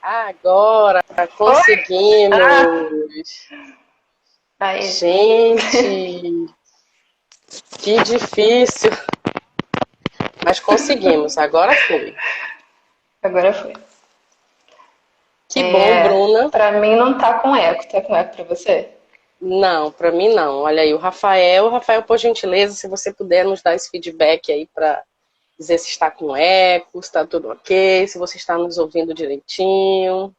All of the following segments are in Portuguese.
Agora Oi? Ah, conseguimos. aí. Gente, que difícil, mas conseguimos. Agora foi. Agora foi. Que bom, Bruna. Pra mim não tá com eco. Tá com eco pra você? Não, para mim não. Olha aí, Rafael, por gentileza, se você puder nos dar esse feedback aí para dizer se está com eco, se está tudo ok, se você está nos ouvindo direitinho.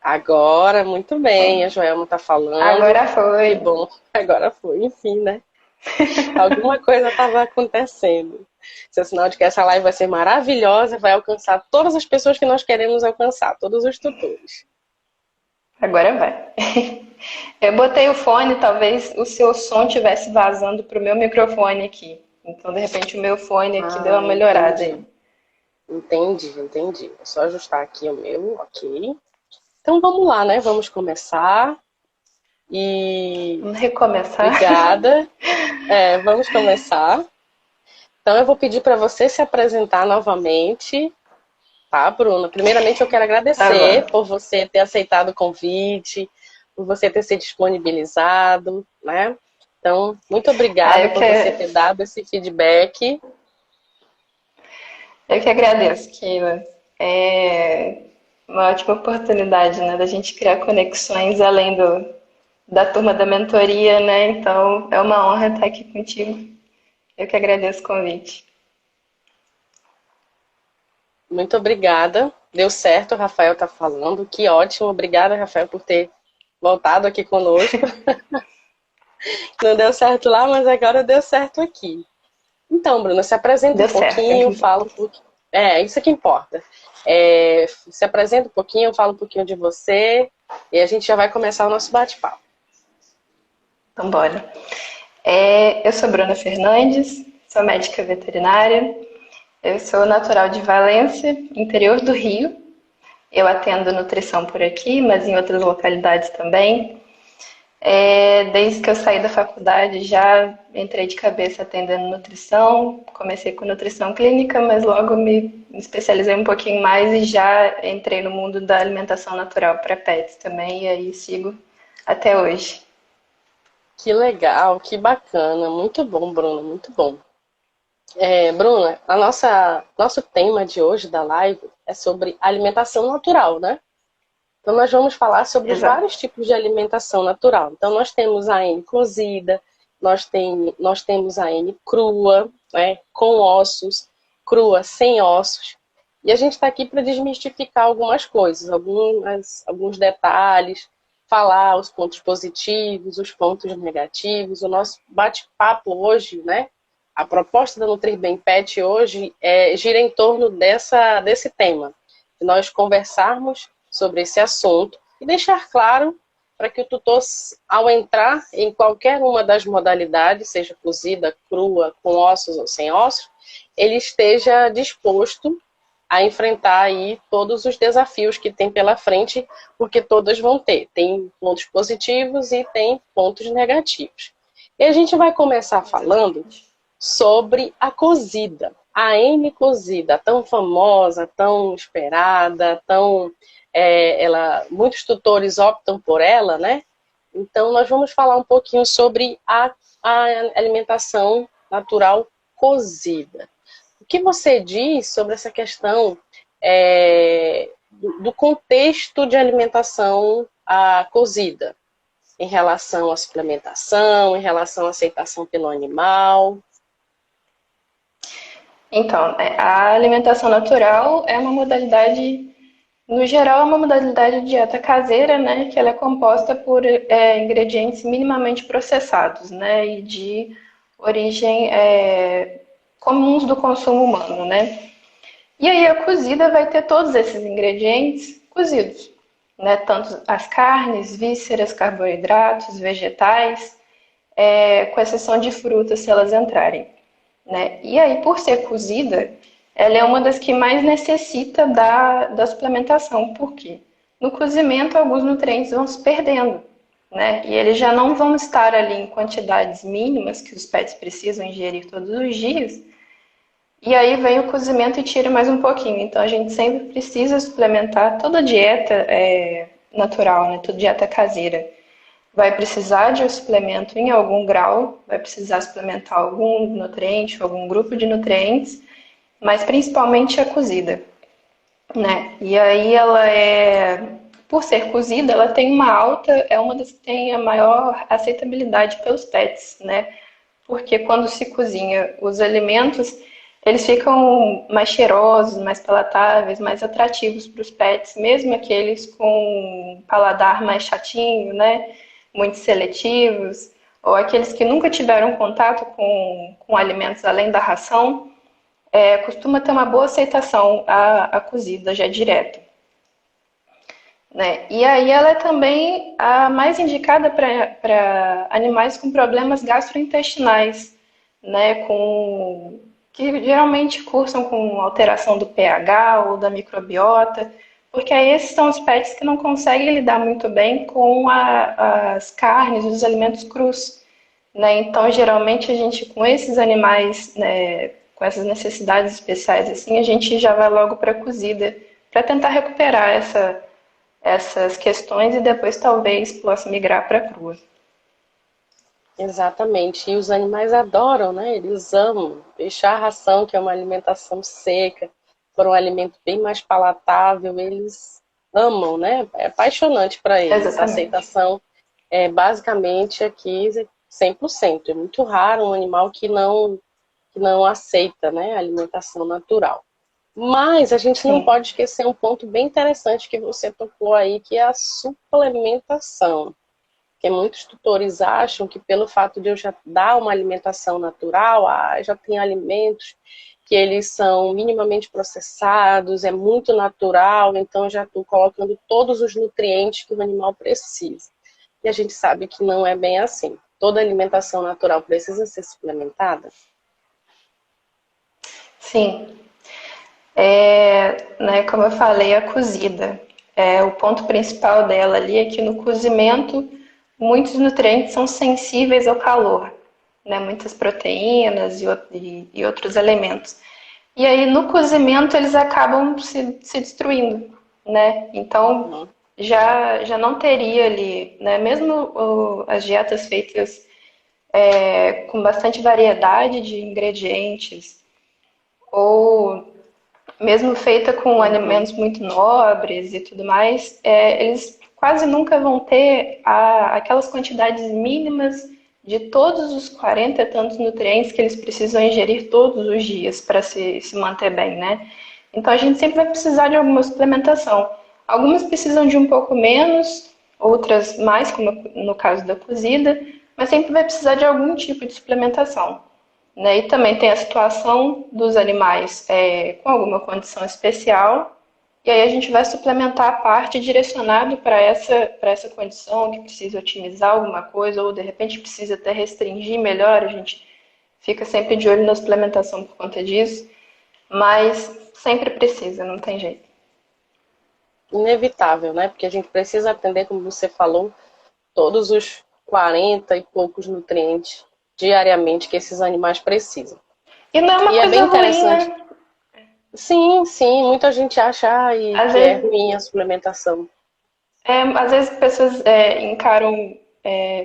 Agora, muito bem, a Joelma está falando. Agora foi. Que bom, agora foi, enfim, né? Alguma coisa estava acontecendo. Isso é sinal de que essa live vai ser maravilhosa, vai alcançar todas as pessoas que nós queremos alcançar, todos os tutores. Agora vai. Eu botei o fone, talvez o seu som estivesse vazando pro meu microfone aqui. Então, de repente, o meu fone aqui deu Ah, uma melhorada entendi. aí. Entendi. É só ajustar aqui o meu, ok. Então vamos lá, né? Vamos começar. E Vamos recomeçar. obrigada. Vamos começar. Então eu vou pedir para você se apresentar novamente, tá, Bruna? Primeiramente eu quero Tá agradecer bom. por você ter aceitado o convite, por você ter se disponibilizado, né? Então, muito Ah, obrigada por você ter dado esse feedback. eu que agradeço, Keila. É uma ótima oportunidade, né, da gente criar conexões além da turma da mentoria, né? Então, é uma honra estar aqui contigo. Eu que agradeço o convite. Muito obrigada. Deu certo, o Rafael está falando. Que ótimo. Obrigada, Rafael, por ter voltado aqui conosco. Não deu certo lá, mas agora deu certo aqui. Então, Bruna, se apresenta um Deu certo, é o que pouquinho, fala importa. um pouquinho. Isso que importa. Se apresenta um pouquinho, fala um pouquinho de você e a gente já vai começar o nosso bate-papo. Então, bora. Eu sou Bruna Fernandes, sou médica veterinária. Eu sou natural de Valência, interior do Rio. Eu atendo nutrição por aqui, mas em outras localidades também. Desde que eu saí da faculdade já entrei de cabeça atendendo nutrição. Comecei com nutrição clínica, mas logo me especializei um pouquinho mais e já entrei no mundo da alimentação natural para pets também, e aí sigo até hoje. Que legal, que bacana. Muito bom, Bruna, muito bom. Bruna, nosso tema de hoje da live é sobre alimentação natural, né? Então, nós vamos falar sobre os Exato. vários tipos de alimentação natural. Então, nós temos a N cozida, nós temos a N crua, né, com ossos, crua sem ossos. E a gente está aqui para desmistificar algumas coisas, alguns detalhes, falar os pontos positivos, os pontos negativos. O nosso bate-papo hoje, né? A proposta da Nutrir Bem Pet hoje gira em torno desse tema. De nós conversarmos sobre esse assunto e deixar claro para que o tutor, ao entrar em qualquer uma das modalidades, seja cozida, crua, com ossos ou sem ossos, ele esteja disposto a enfrentar aí todos os desafios que tem pela frente, porque todas vão ter. Tem pontos positivos e tem pontos negativos. E a gente vai começar falando Exatamente. sobre a cozida. A N cozida, tão famosa, tão esperada, muitos tutores optam por ela, né? Então nós vamos falar um pouquinho sobre a alimentação natural cozida. O que você diz sobre essa questão do contexto de alimentação cozida, em relação à suplementação, em relação à aceitação pelo animal? Então, a alimentação natural é uma modalidade, no geral, é uma modalidade de dieta caseira, né? Que ela é composta por ingredientes minimamente processados, né? E de origem comuns do consumo humano, né? E aí a cozida vai ter todos esses ingredientes cozidos, né? Tanto as carnes, vísceras, carboidratos, vegetais, com exceção de frutas, se elas entrarem, né? E aí, por ser cozida, ela é uma das que mais necessita da suplementação. Por quê? No cozimento, alguns nutrientes vão se perdendo, né? E eles já não vão estar ali em quantidades mínimas que os pets precisam ingerir todos os dias. E aí vem o cozimento e tira mais um pouquinho. Então a gente sempre precisa suplementar toda dieta natural, né? Toda dieta caseira. Vai precisar de um suplemento em algum grau, vai precisar suplementar algum nutriente, algum grupo de nutrientes, mas principalmente a cozida, né? E aí por ser cozida, ela tem uma alta, é uma das que tem a maior aceitabilidade pelos pets, né? Porque quando se cozinha os alimentos, eles ficam mais cheirosos, mais palatáveis, mais atrativos para os pets, mesmo aqueles com paladar mais chatinho, né? Muito seletivos, ou aqueles que nunca tiveram contato com alimentos além da ração, costuma ter uma boa aceitação à cozida já direta. Né? E aí ela é também a mais indicada para animais com problemas gastrointestinais, né? Que geralmente cursam com alteração do pH ou da microbiota, porque aí esses são os pets que não conseguem lidar muito bem com as carnes e os alimentos crus. Né? Então, geralmente, a gente, com esses animais, né, com essas necessidades especiais, assim, a gente já vai logo para a cozida, para tentar recuperar essas questões e depois talvez possa migrar para a crua. Exatamente. E os animais adoram, né? Eles amam deixar a ração, que é uma alimentação seca, por um alimento bem mais palatável. Eles amam, né? É apaixonante para eles. A Exatamente. aceitação é basicamente aqui 100%. É muito raro um animal que não aceita, né, a alimentação natural. Mas a gente não Sim, pode esquecer um ponto bem interessante que você tocou aí, que é a suplementação. Porque muitos tutores acham que pelo fato de eu já dar uma alimentação natural, já tem alimentos que eles são minimamente processados, é muito natural, então já estou colocando todos os nutrientes que o animal precisa. E a gente sabe que não é bem assim. Toda alimentação natural precisa ser suplementada. sim. Né, como eu falei, a cozida. O ponto principal dela ali é que no cozimento muitos nutrientes são sensíveis ao calor, né, muitas proteínas e outros elementos. E aí no cozimento eles acabam se destruindo, né? Então Uhum. já não teria ali, né? Mesmo as dietas feitas com bastante variedade de ingredientes ou mesmo feita com Uhum. alimentos muito nobres e tudo mais, eles quase nunca vão ter aquelas quantidades mínimas de todos os 40 e tantos nutrientes que eles precisam ingerir todos os dias para se manter bem, né? Então a gente sempre vai precisar de alguma suplementação. Algumas precisam de um pouco menos, outras mais, como no caso da cozida, mas sempre vai precisar de algum tipo de suplementação. Né? E também tem a situação dos animais com alguma condição especial, e aí a gente vai suplementar a parte direcionado para essa condição, que precisa otimizar alguma coisa, ou de repente precisa até restringir melhor, a gente fica sempre de olho na suplementação por conta disso, mas sempre precisa, não tem jeito. Inevitável, né? Porque a gente precisa atender, como você falou, todos os 40 e poucos nutrientes diariamente que esses animais precisam. E não é uma E é bem coisa ruim, interessante. né? Sim, sim, muita gente acha Às que é vezes ruim a suplementação. Às vezes pessoas encaram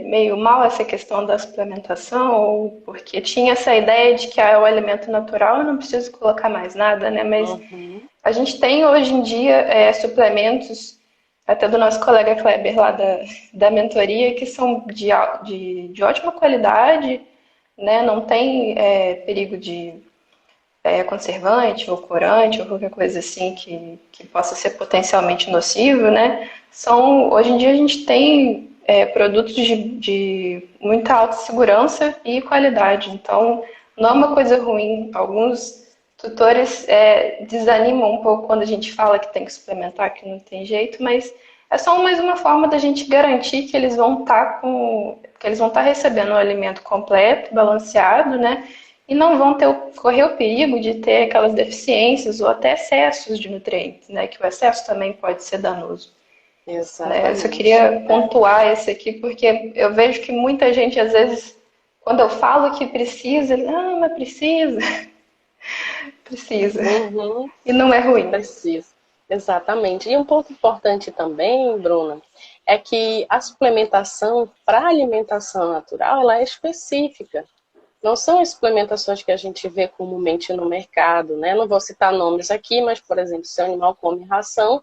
meio mal essa questão da suplementação, ou porque tinha essa ideia de que é o alimento natural, eu não preciso colocar mais nada, né? Mas Uhum. a gente tem hoje em dia suplementos, até do nosso colega Kleber lá da mentoria, que são de ótima qualidade, né? Não tem perigo de conservante ou corante ou qualquer coisa assim que possa ser potencialmente nocivo, né? Hoje em dia a gente tem produtos de muita alta segurança e qualidade, então não é uma coisa ruim. Alguns tutores desanimam um pouco quando a gente fala que tem que suplementar, que não tem jeito, mas é só mais uma forma da gente garantir que eles vão estar recebendo um alimento completo, balanceado, né? E não vão correr o perigo de ter aquelas deficiências ou até excessos de nutrientes, né? Que o excesso também pode ser danoso. né? Eu só Exatamente. queria pontuar esse aqui, porque eu vejo que muita gente, às vezes, quando eu falo que precisa, mas precisa, precisa. Uhum, E não é ruim. preciso. Exatamente. E um ponto importante também, Bruna, é que a suplementação para alimentação natural, ela é específica. Não são as suplementações que a gente vê comumente no mercado, né? Não vou citar nomes aqui, mas, por exemplo, se o animal come ração,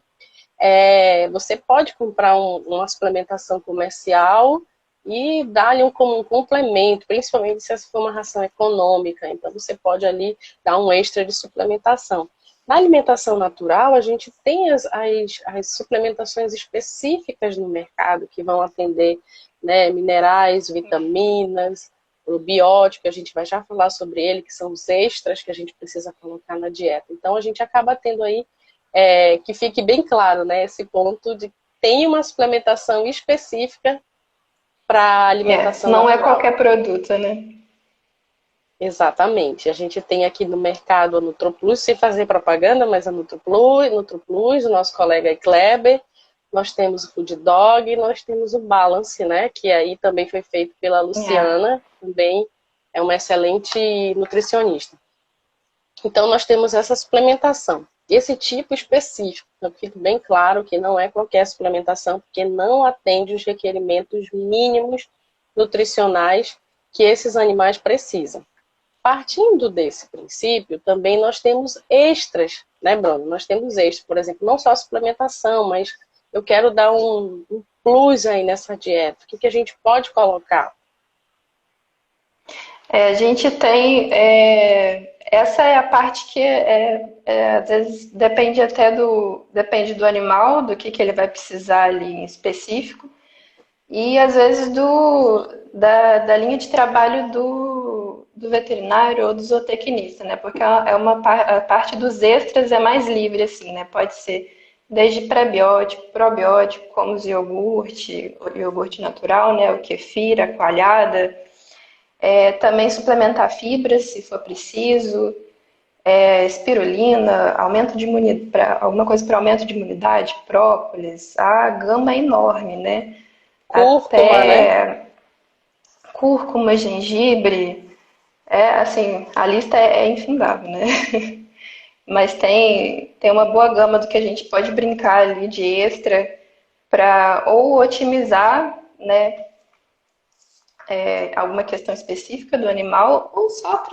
você pode comprar uma suplementação comercial e dar-lhe como um complemento, principalmente se essa for uma ração econômica. Então, você pode ali dar um extra de suplementação. Na alimentação natural, a gente tem as suplementações específicas no mercado que vão atender, né, minerais, vitaminas, probiótico, a gente vai já falar sobre ele, que são os extras que a gente precisa colocar na dieta. Então, a gente acaba tendo aí que fique bem claro, né, esse ponto de que tem uma suplementação específica para alimentação Não é natural. qualquer produto, né? Exatamente. A gente tem aqui no mercado a NutroPlus, sem fazer propaganda, mas a NutroPlus, o nosso colega Kleber, nós temos o Food Dog, nós temos o Balance, né, que aí também foi feito pela É. Luciana, também é uma excelente nutricionista. Então, nós temos essa suplementação. Esse tipo específico, então fica bem claro que não é qualquer suplementação, porque não atende os requerimentos mínimos nutricionais que esses animais precisam. Partindo desse princípio, também nós temos extras, né, Bruno? Nós temos extras, por exemplo, não só a suplementação, mas eu quero dar um plus aí nessa dieta. O que a gente pode colocar? A gente tem. Essa é a parte que às vezes depende do animal, do que ele vai precisar ali em específico, e às vezes da linha de trabalho do veterinário ou do zootecnista, né? Porque a parte dos extras é mais livre, assim, né? Pode ser desde pré-biótico, probiótico, como os iogurte, o iogurte natural, né? O kefir, a coalhada. Também suplementar fibras, se for preciso, espirulina, aumento de imunidade, alguma coisa para aumento de imunidade, própolis, a gama é enorme, né? Cúrcuma, né? Até cúrcuma, gengibre, assim, a lista é infindável, né? Mas tem uma boa gama do que a gente pode brincar ali de extra para ou otimizar, né, alguma questão específica do animal, ou só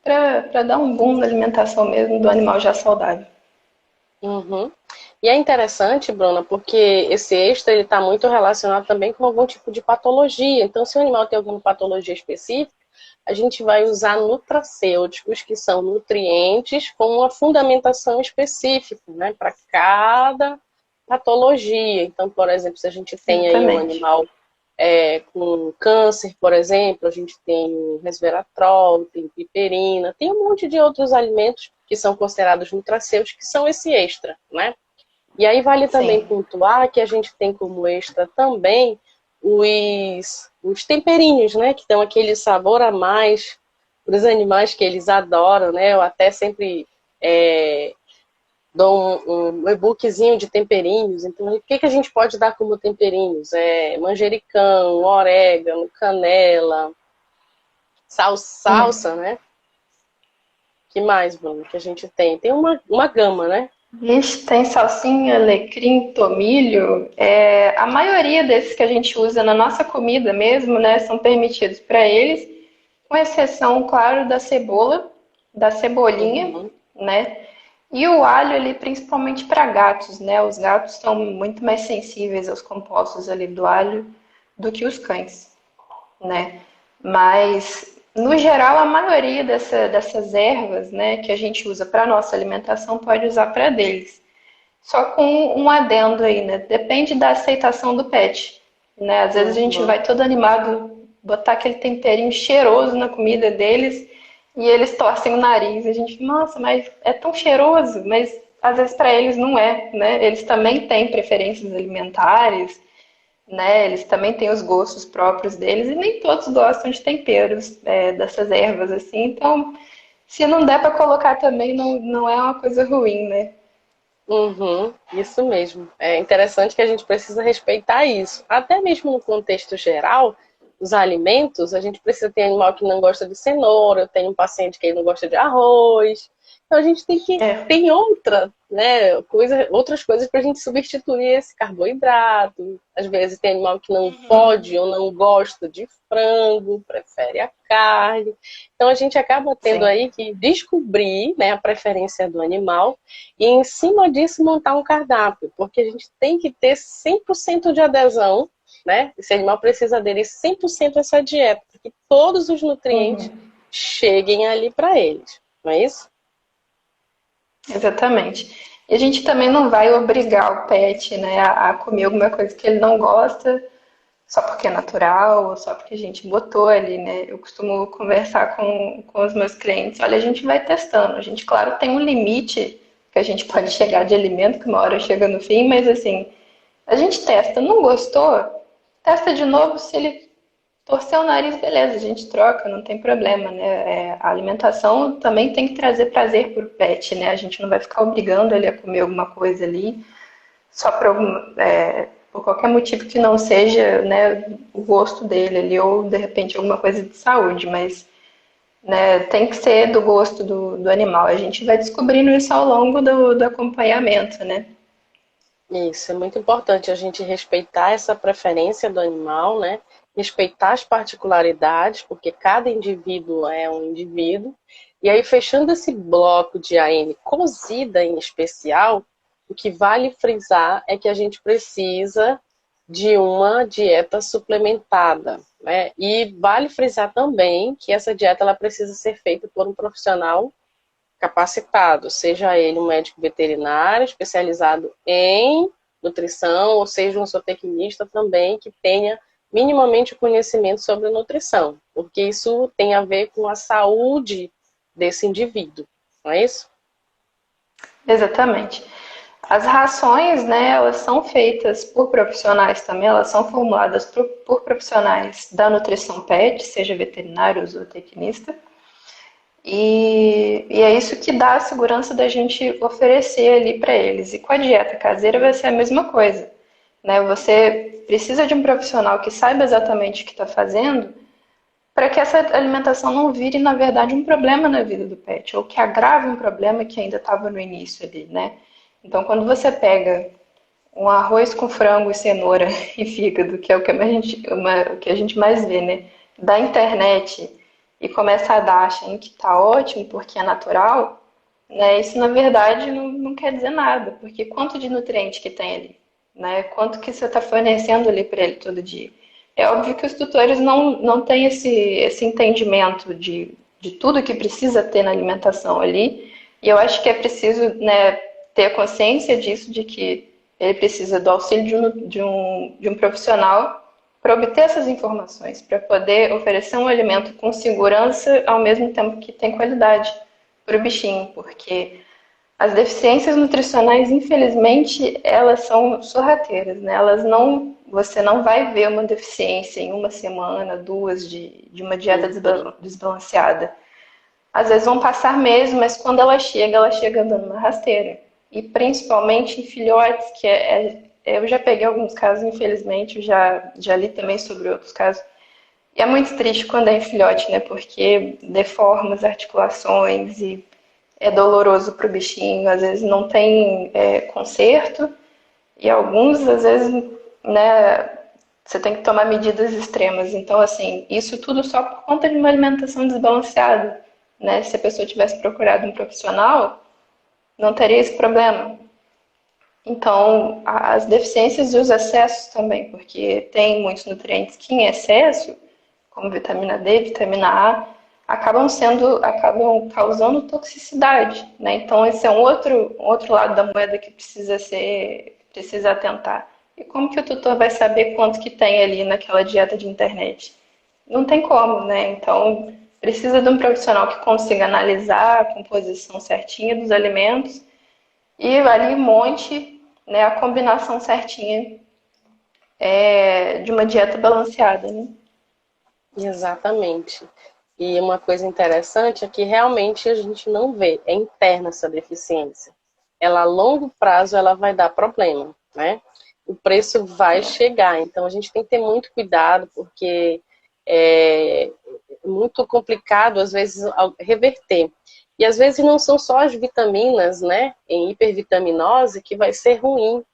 para dar um boom na alimentação mesmo do animal já saudável. Uhum. E é interessante, Bruna, porque esse extra ele está muito relacionado também com algum tipo de patologia. Então, se o animal tem alguma patologia específica, a gente vai usar nutracêuticos, que são nutrientes com uma fundamentação específica, né, para cada patologia. Então, por exemplo, se a gente tem aí um Exatamente. animal com câncer, por exemplo, a gente tem resveratrol, tem piperina, tem um monte de outros alimentos que são considerados nutracêuticos, que são esse extra, né? E aí vale também Sim. pontuar que a gente tem como extra também os temperinhos, né? Que dão aquele sabor a mais para os animais que eles adoram, né? Eu até sempre dou um e-bookzinho de temperinhos. Então, o que a gente pode dar como temperinhos? Manjericão, orégano, canela, salsa, né? Que mais, Bruno, que a gente tem? Tem uma gama, né? Vixe, tem salsinha, alecrim, tomilho. A maioria desses que a gente usa na nossa comida mesmo, né, são permitidos para eles, com exceção, claro, da cebola, da cebolinha, Uhum. né? E o alho ali, principalmente para gatos, né? Os gatos são muito mais sensíveis aos compostos ali do alho do que os cães, né? Mas, no geral, a maioria dessas ervas, né, que a gente usa para nossa alimentação pode usar para deles. Só com um adendo aí, né? Depende da aceitação do pet, né? Às vezes a gente Uhum. vai todo animado botar aquele temperinho cheiroso na comida deles e eles torcem o nariz. A gente, nossa, mas é tão cheiroso, mas às vezes para eles não é, né? Eles também têm preferências alimentares, né? Eles também têm os gostos próprios deles e nem todos gostam de temperos, dessas ervas assim. Então, se não der para colocar também, não é uma coisa ruim, né? Uhum, isso mesmo. É interessante que a gente precisa respeitar isso. Até mesmo no contexto geral, os alimentos, a gente precisa ter animal que não gosta de cenoura, eu tenho um paciente que não gosta de arroz. Então a gente tem que É. tem outra, né, outras coisas para a gente substituir esse carboidrato. Às vezes tem animal que não Uhum. pode ou não gosta de frango, prefere a carne. Então a gente acaba tendo Sim. aí que descobrir, né, a preferência do animal e em cima disso montar um cardápio, porque a gente tem que ter 100% de adesão, né? Esse animal precisa aderir 100% a essa dieta, para que todos os nutrientes Uhum. cheguem ali para eles, não é isso? Exatamente. E a gente também não vai obrigar o pet, né, a comer alguma coisa que ele não gosta, só porque é natural, ou só porque a gente botou ali, né? Eu costumo conversar com os meus clientes. Olha, a gente vai testando. A gente, claro, tem um limite que a gente pode chegar de alimento, que uma hora chega no fim, mas assim, a gente testa. Não gostou? Testa de novo. Se ele torcer o nariz, beleza, a gente troca, não tem problema, né? A alimentação também tem que trazer prazer para o pet, né? A gente não vai ficar obrigando ele a comer alguma coisa ali só por qualquer motivo que não seja, né, o gosto dele ali, ou de repente alguma coisa de saúde, mas né, tem que ser do gosto do animal. A gente vai descobrindo isso ao longo do acompanhamento, né? Isso, é muito importante a gente respeitar essa preferência do animal, né? Respeitar as particularidades, porque cada indivíduo é um indivíduo. E aí, fechando esse bloco de AN cozida em especial, o que vale frisar é que a gente precisa de uma dieta suplementada, né? E vale frisar também que essa dieta ela precisa ser feita por um profissional capacitado, seja ele um médico veterinário especializado em nutrição, ou seja um zootecnista também que tenha minimamente conhecimento sobre nutrição, porque isso tem a ver com a saúde desse indivíduo, não é isso? Exatamente. As rações, né, elas são feitas por profissionais também, elas são formuladas por profissionais da nutrição pet, seja veterinário ou zootecnista. E é isso que dá a segurança da gente oferecer ali para eles. E com a dieta caseira vai ser a mesma coisa, né? Você precisa de um profissional que saiba exatamente o que está fazendo para que essa alimentação não vire, na verdade, um problema na vida do pet, ou que agrave um problema que ainda estava no início ali, né? Então, quando você pega um arroz com frango e cenoura e fígado, que é o que a gente mais vê, né? Da internet e começa a dar achando que tá ótimo porque é natural, né? Isso na verdade não quer dizer nada, porque quanto de nutriente que tem ali, né? Quanto que você está fornecendo ali para ele todo dia. É óbvio que os tutores não têm esse entendimento de tudo que precisa ter na alimentação ali, e eu acho que é preciso, né, ter consciência disso, de que ele precisa do auxílio de um profissional para obter essas informações, para poder oferecer um alimento com segurança ao mesmo tempo que tem qualidade para o bichinho, porque as deficiências nutricionais, infelizmente, elas são sorrateiras, né? Você não vai ver uma deficiência em uma semana, duas de uma dieta Uhum. desbalanceada. Às vezes vão passar meses, mas quando ela chega andando uma rasteira. E principalmente em filhotes, eu já peguei alguns casos, infelizmente, eu já li também sobre outros casos. E é muito triste quando é em filhote, né? Porque deforma as articulações e é doloroso para o bichinho. Às vezes não tem conserto e alguns, às vezes, né? Você tem que tomar medidas extremas. Então, assim, isso tudo só por conta de uma alimentação desbalanceada, né? Se a pessoa tivesse procurado um profissional, não teria esse problema. Então, as deficiências e os excessos também, porque tem muitos nutrientes que em excesso, como vitamina D, vitamina A, acabam causando toxicidade, né? Então, esse é um outro lado da moeda que precisa atentar. E como que o tutor vai saber quanto que tem ali naquela dieta de internet? Não tem como, né? Então, precisa de um profissional que consiga analisar a composição certinha dos alimentos e ali monte, né, a combinação certinha de uma dieta balanceada, né? Exatamente. E uma coisa interessante é que realmente a gente não vê, é interna essa deficiência. ela a longo prazo ela vai dar problema, né? O preço vai chegar, então a gente tem que ter muito cuidado, porque é muito complicado, às vezes, reverter. E às vezes não são só as vitaminas, né, em hipervitaminose que vai ser ruim.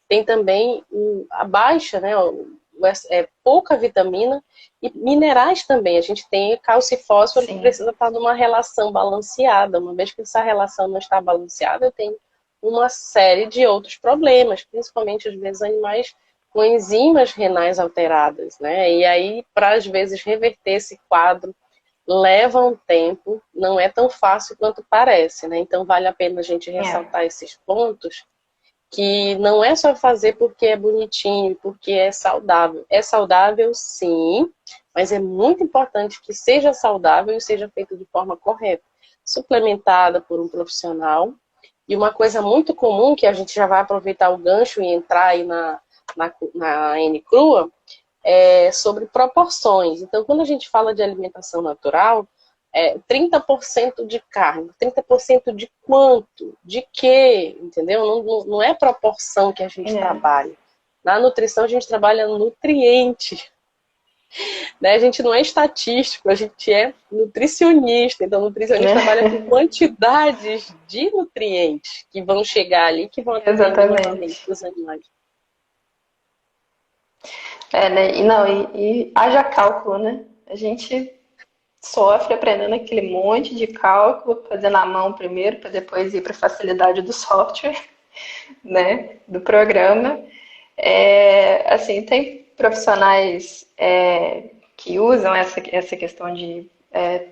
Tem também a baixa, né, pouca vitamina e minerais também. A gente tem cálcio e fósforo que precisa estar numa relação balanceada. Uma vez que essa relação não está balanceada, tem uma série de outros problemas, principalmente às vezes animais com enzimas renais alteradas, né? E aí, para às vezes reverter esse quadro, leva um tempo, não é tão fácil quanto parece, né? Então vale a pena a gente ressaltar esses pontos, que não é só fazer porque é bonitinho, porque é saudável. É saudável, sim, mas é muito importante que seja saudável e seja feito de forma correta, suplementada por um profissional. E uma coisa muito comum, que a gente já vai aproveitar o gancho e entrar aí na N crua, é sobre proporções. Então, quando a gente fala de alimentação natural, 30% de carne, 30% de quanto? De quê? Entendeu? Não é proporção que a gente trabalha. Na nutrição, a gente trabalha nutriente. Né? A gente não é estatístico, a gente é nutricionista. Então, o nutricionista trabalha com quantidades de nutrientes que vão chegar ali, que vão atender minimamente os animais. Né? E haja cálculo, né? A gente sofre aprendendo aquele monte de cálculo, fazendo à mão primeiro, para depois ir para a facilidade do software, né? Do programa. Assim, tem profissionais que usam essa questão de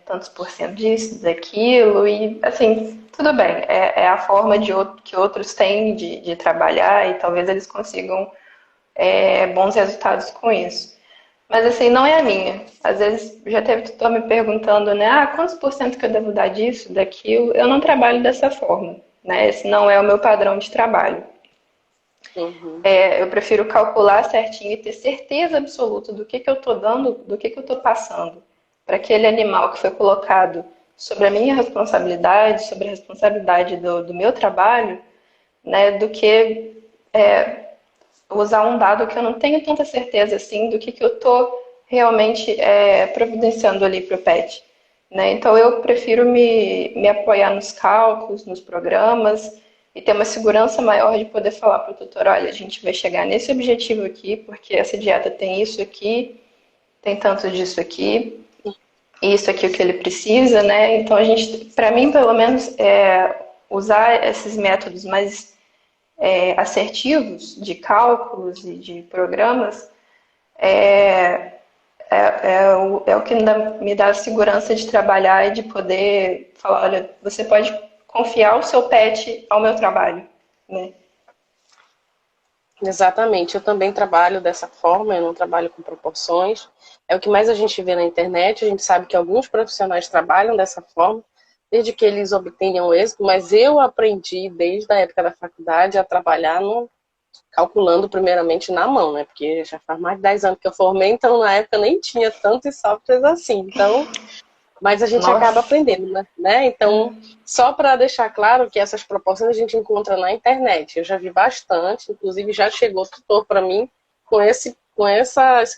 tantos por cento disso, daquilo, e assim, tudo bem, é a forma que outros têm de trabalhar e talvez eles consigam bons resultados com isso. Mas assim, não é a minha. Às vezes já teve tutor me perguntando, né? Quantos por cento que eu devo dar disso, daquilo? Eu não trabalho dessa forma, né? Esse não é o meu padrão de trabalho. Uhum. Eu prefiro calcular certinho e ter certeza absoluta do que eu estou dando, do que eu estou passando para aquele animal que foi colocado sobre a minha responsabilidade, sobre a responsabilidade do meu trabalho, né? Do que usar um dado que eu não tenho tanta certeza assim do que eu estou realmente providenciando ali para o pet. Né? Então eu prefiro me apoiar nos cálculos, nos programas e ter uma segurança maior de poder falar para o tutor, olha, a gente vai chegar nesse objetivo aqui, porque essa dieta tem isso aqui, tem tanto disso aqui, e isso aqui é o que ele precisa, né? Então a gente, para mim pelo menos, usar esses métodos mais assertivos de cálculos e de programas é o que me dá a segurança de trabalhar e de poder falar, olha, você pode confiar o seu pet ao meu trabalho, né? Exatamente, eu também trabalho dessa forma, eu não trabalho com proporções. É o que mais a gente vê na internet, a gente sabe que alguns profissionais trabalham dessa forma, desde que eles obtenham êxito, mas eu aprendi desde a época da faculdade a trabalhar calculando primeiramente na mão, né? Porque já faz mais de 10 anos que eu formei, então na época nem tinha tantos softwares assim. Então, mas a gente acaba aprendendo, né? Então, só para deixar claro que essas proporções a gente encontra na internet. Eu já vi bastante, inclusive já chegou tutor para mim com esse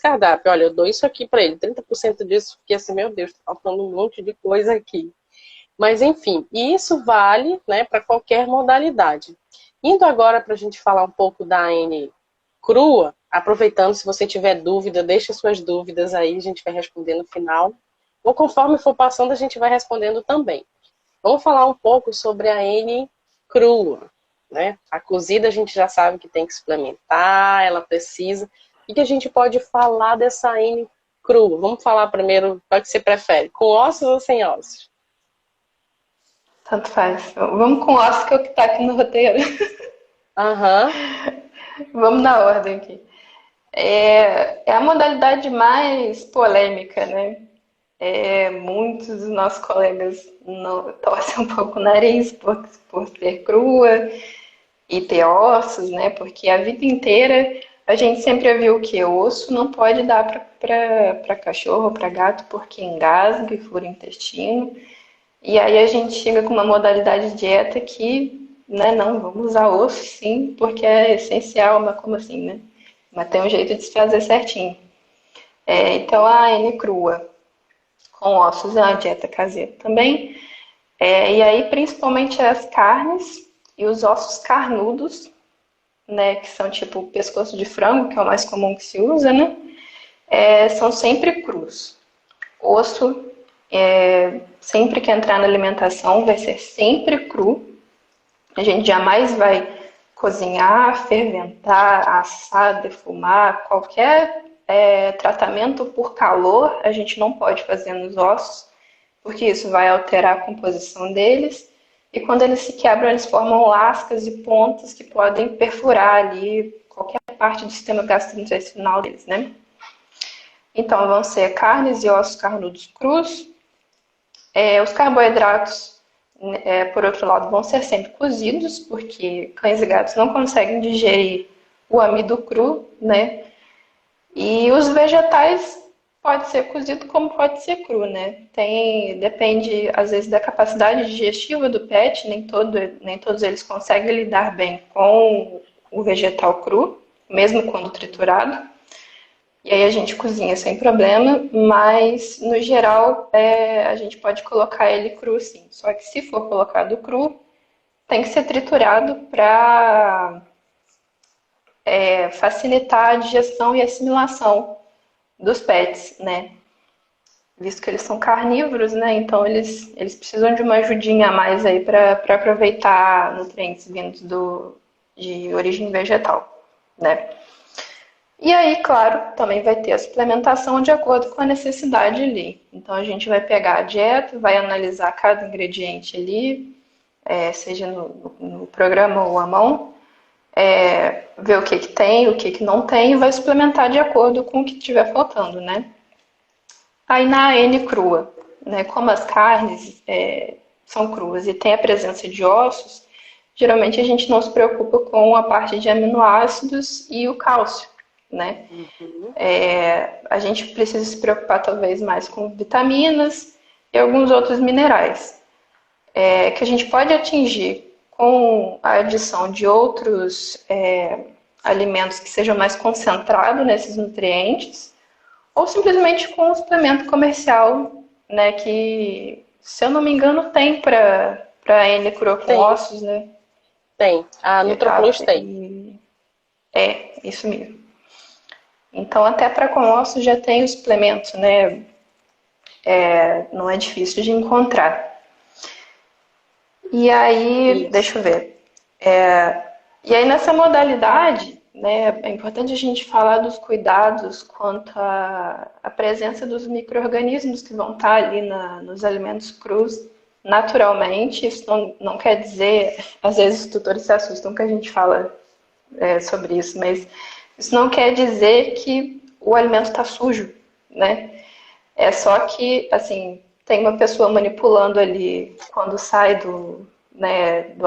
cardápio. Olha, eu dou isso aqui para ele, 30% disso, porque assim, meu Deus, tá faltando um monte de coisa aqui. Mas enfim, e isso vale, né, para qualquer modalidade. Indo agora para a gente falar um pouco da N crua, aproveitando, se você tiver dúvida, deixe suas dúvidas aí, a gente vai responder no final. Ou conforme for passando, a gente vai respondendo também. Vamos falar um pouco sobre a N crua, né? A cozida a gente já sabe que tem que suplementar, ela precisa. O que a gente pode falar dessa N crua? Vamos falar primeiro, qual que você prefere, com ossos ou sem ossos? Tanto faz. Vamos com o ossos, que é o que está aqui no roteiro. Aham. Vamos na ordem aqui. É a modalidade mais polêmica, né? Muitos dos nossos colegas torcem um pouco o nariz por ser crua e ter ossos, né? Porque a vida inteira a gente sempre viu que osso não pode dar para cachorro ou para gato porque engasga e fura o intestino. E aí a gente chega com uma modalidade de dieta que né? Não, vamos usar osso, sim, porque é essencial, mas como assim, né? Mas tem um jeito de se fazer certinho. Então, a N crua com ossos é uma dieta caseira também. E aí, principalmente as carnes e os ossos carnudos, né? Que são tipo o pescoço de frango, que é o mais comum que se usa, né? São sempre crus. Osso, sempre que entrar na alimentação, vai ser sempre cru. A gente jamais vai cozinhar, ferventar, assar, defumar, qualquer tratamento por calor a gente não pode fazer nos ossos, porque isso vai alterar a composição deles. E quando eles se quebram, eles formam lascas e pontas que podem perfurar ali qualquer parte do sistema gastrointestinal deles, né? Então, vão ser carnes e ossos carnudos crus. Os carboidratos, por outro lado, vão ser sempre cozidos, porque cães e gatos não conseguem digerir o amido cru, né? E os vegetais pode ser cozido como pode ser cru, né? Depende, às vezes, da capacidade digestiva do pet, nem todos eles conseguem lidar bem com o vegetal cru, mesmo quando triturado. E aí a gente cozinha sem problema, mas no geral a gente pode colocar ele cru sim. Só que se for colocado cru, tem que ser triturado para facilitar a digestão e assimilação dos pets, né? Visto que eles são carnívoros, né? Então eles precisam de uma ajudinha a mais aí para aproveitar nutrientes vindos de origem vegetal, né? E aí, claro, também vai ter a suplementação de acordo com a necessidade ali. Então, a gente vai pegar a dieta, vai analisar cada ingrediente ali, seja no programa ou à mão, ver o que tem, o que não tem, e vai suplementar de acordo com o que estiver faltando, né? Aí, na N crua, né, como as carnes são cruas e tem a presença de ossos, geralmente a gente não se preocupa com a parte de aminoácidos e o cálcio, né? A gente precisa se preocupar talvez mais com vitaminas e alguns outros minerais, que a gente pode atingir com a adição de outros alimentos que sejam mais concentrados nesses nutrientes, ou simplesmente com um suplemento comercial, né? Que, se eu não me engano, tem para N crua com ossos, né? Tem. A NutroPlus tem. Isso mesmo. Então, até para com ossos já tem o suplemento, né? Não é difícil de encontrar. E aí, Isso. deixa eu ver. E aí, nessa modalidade, né, é importante a gente falar dos cuidados quanto à presença dos micro-organismos que vão estar ali nos alimentos crus naturalmente. Isso não quer dizer, às vezes os tutores se assustam que a gente fala sobre isso, mas isso não quer dizer que o alimento está sujo, né? É só que, assim, tem uma pessoa manipulando ali quando sai do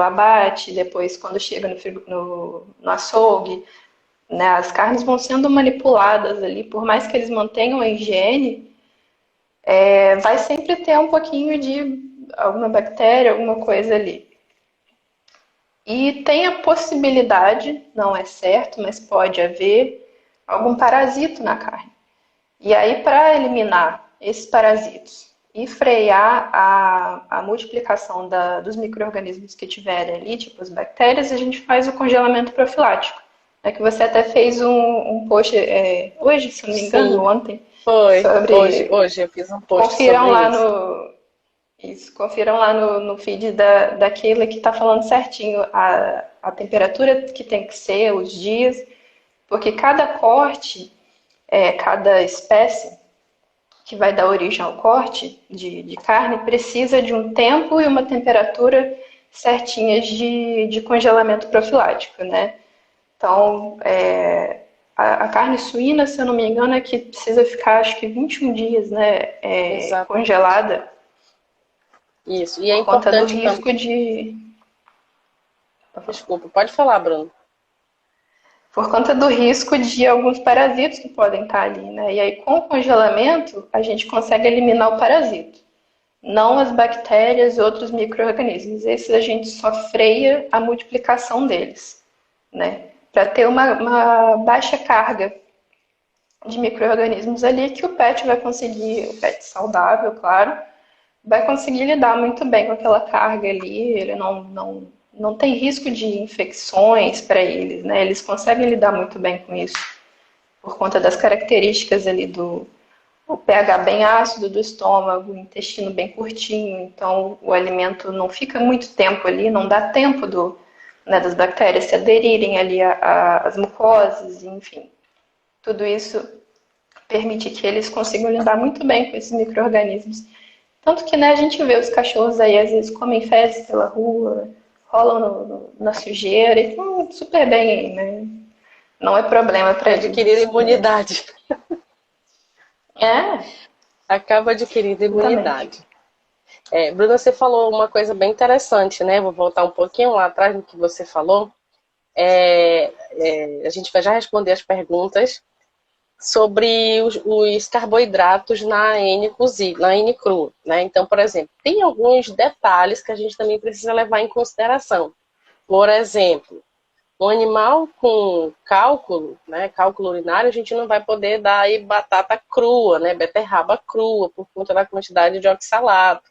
abate, depois quando chega no açougue, né? As carnes vão sendo manipuladas ali, por mais que eles mantenham a higiene, vai sempre ter um pouquinho de alguma bactéria, alguma coisa ali. E tem a possibilidade, não é certo, mas pode haver algum parasito na carne. E aí, para eliminar esses parasitos e frear a multiplicação dos micro-organismos que tiverem ali, tipo as bactérias, a gente faz o congelamento profilático. Que você até fez um post hoje, se não me engano, Sim, ontem. foi. Sobre... Hoje eu fiz um post Confiram sobre lá isso. Confiram lá no feed da Keila, que está falando certinho a temperatura que tem que ser, os dias, porque cada corte, cada espécie que vai dar origem ao corte de carne precisa de um tempo e uma temperatura certinhas de congelamento profilático, né? Então, a carne suína, se eu não me engano, é que precisa ficar, acho que 21 dias, né, congelada. Isso, e é por conta do importante risco também. de... Desculpa, pode falar, Bruno. Por conta do risco de alguns parasitos que podem estar ali, né? E aí, com o congelamento, a gente consegue eliminar o parasito. não as bactérias e outros micro-organismos. Esses a gente só freia a multiplicação deles, né? Para ter uma baixa carga de micro-organismos ali que o pet vai conseguir, o pet saudável, claro, vai conseguir lidar muito bem com aquela carga ali, ele não tem risco de infecções para eles, né? Eles conseguem lidar muito bem com isso, por conta das características ali do o pH bem ácido do estômago, o intestino bem curtinho, então o alimento não fica muito tempo ali, não dá tempo das bactérias se aderirem ali às mucosas, enfim. Tudo isso permite que eles consigam lidar muito bem com esses micro-organismos. Tanto que, né, a gente vê os cachorros aí, às vezes, comem fezes pela rua, rolam na sujeira, e estão super bem aí, né? Não é problema para Adquirir eles. imunidade. É, Acaba adquirindo exatamente. imunidade. Bruna, você falou uma coisa bem interessante, né? Vou voltar um pouquinho lá atrás do que você falou. A gente vai já responder as perguntas sobre os carboidratos na N cozida, na N cru, né? Então, por exemplo, tem alguns detalhes que a gente também precisa levar em consideração. Por exemplo, um animal com cálculo, né, cálculo urinário, a gente não vai poder dar aí batata crua, né, beterraba crua, por conta da quantidade de oxalato.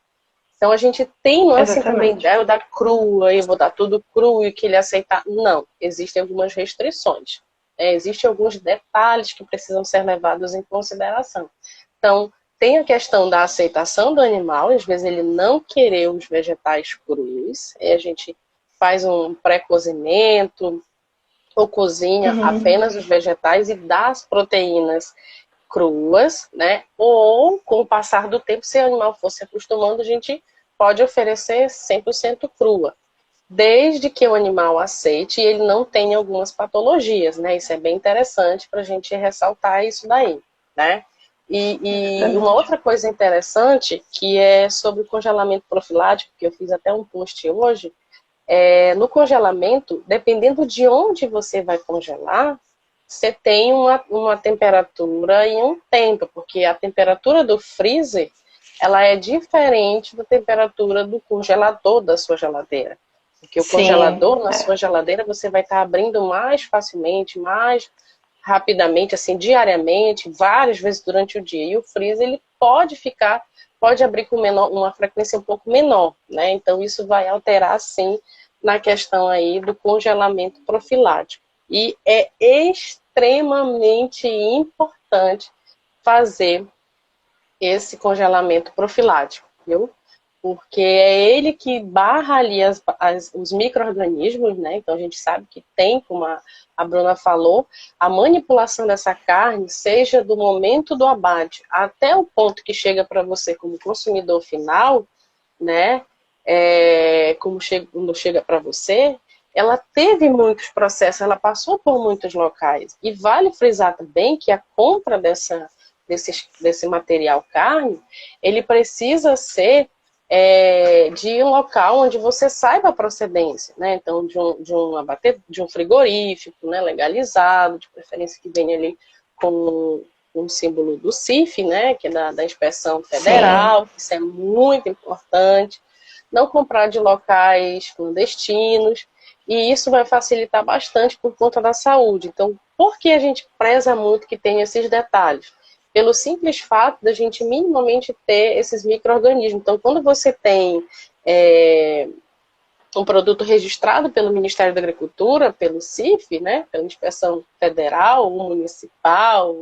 Então a gente tem, não é assim também, Exatamente. eu dar crua, eu vou dar tudo cru e que ele aceitar. Não, existem algumas restrições. Existem alguns detalhes que precisam ser levados em consideração. Então, tem a questão da aceitação do animal, às vezes ele não querer os vegetais crus, a gente faz um pré-cozimento ou cozinha Uhum. apenas os vegetais e dá as proteínas cruas, né? Ou, com o passar do tempo, se o animal for se acostumando, a gente pode oferecer 100% crua, desde que o animal aceite e ele não tenha algumas patologias, né? Isso é bem interessante para a gente ressaltar isso daí, né? E uma Exatamente. outra coisa interessante, que é sobre o congelamento profilático, que eu fiz até um post hoje, no congelamento, dependendo de onde você vai congelar, você tem uma temperatura e um tempo, porque a temperatura do freezer ela é diferente da temperatura do congelador da sua geladeira. Porque o Sim, congelador na sua geladeira você vai estar abrindo mais facilmente, mais rapidamente, assim, diariamente, várias vezes durante o dia. E o freezer ele pode abrir com uma frequência um pouco menor, né? Então isso vai alterar, sim, na questão aí do congelamento profilático. E é extremamente importante fazer esse congelamento profilático, viu? Porque é ele que barra ali os micro-organismos, né? Então a gente sabe que tem, como a Bruna falou, a manipulação dessa carne, seja do momento do abate até o ponto que chega para você como consumidor final, né? Quando chega para você, ela teve muitos processos, ela passou por muitos locais. E vale frisar também que a compra desse material carne, ele precisa ser de um local onde você saiba a procedência, né? Então, de um frigorífico, né, legalizado, de preferência que venha ali com um símbolo do CIF, né, que é da Inspeção sim. Federal, isso é muito importante. Não comprar de locais clandestinos, e isso vai facilitar bastante por conta da saúde. Então, por que a gente preza muito que tem esses detalhes? Pelo simples fato da gente minimamente ter esses micro-organismos. Então, quando você tem um produto registrado pelo Ministério da Agricultura, pelo CIF, né, pela Inspeção Federal, ou municipal,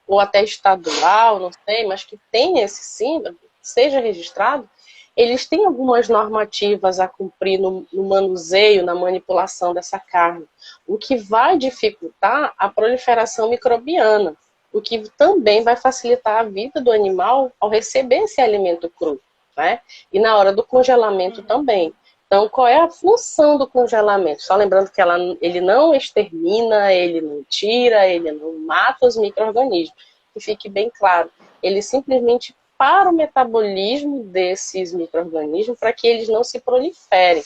ou até estadual, não sei, mas que tem esse símbolo, seja registrado, eles têm algumas normativas a cumprir no manuseio, na manipulação dessa carne, o que vai dificultar a proliferação microbiana, o que também vai facilitar a vida do animal ao receber esse alimento cru, né? E na hora do congelamento também. Então, qual é a função do congelamento? Só lembrando que ele não extermina, ele não tira, ele não mata os micro-organismos. Que fique bem claro. Ele simplesmente para o metabolismo desses micro-organismos para que eles não se proliferem,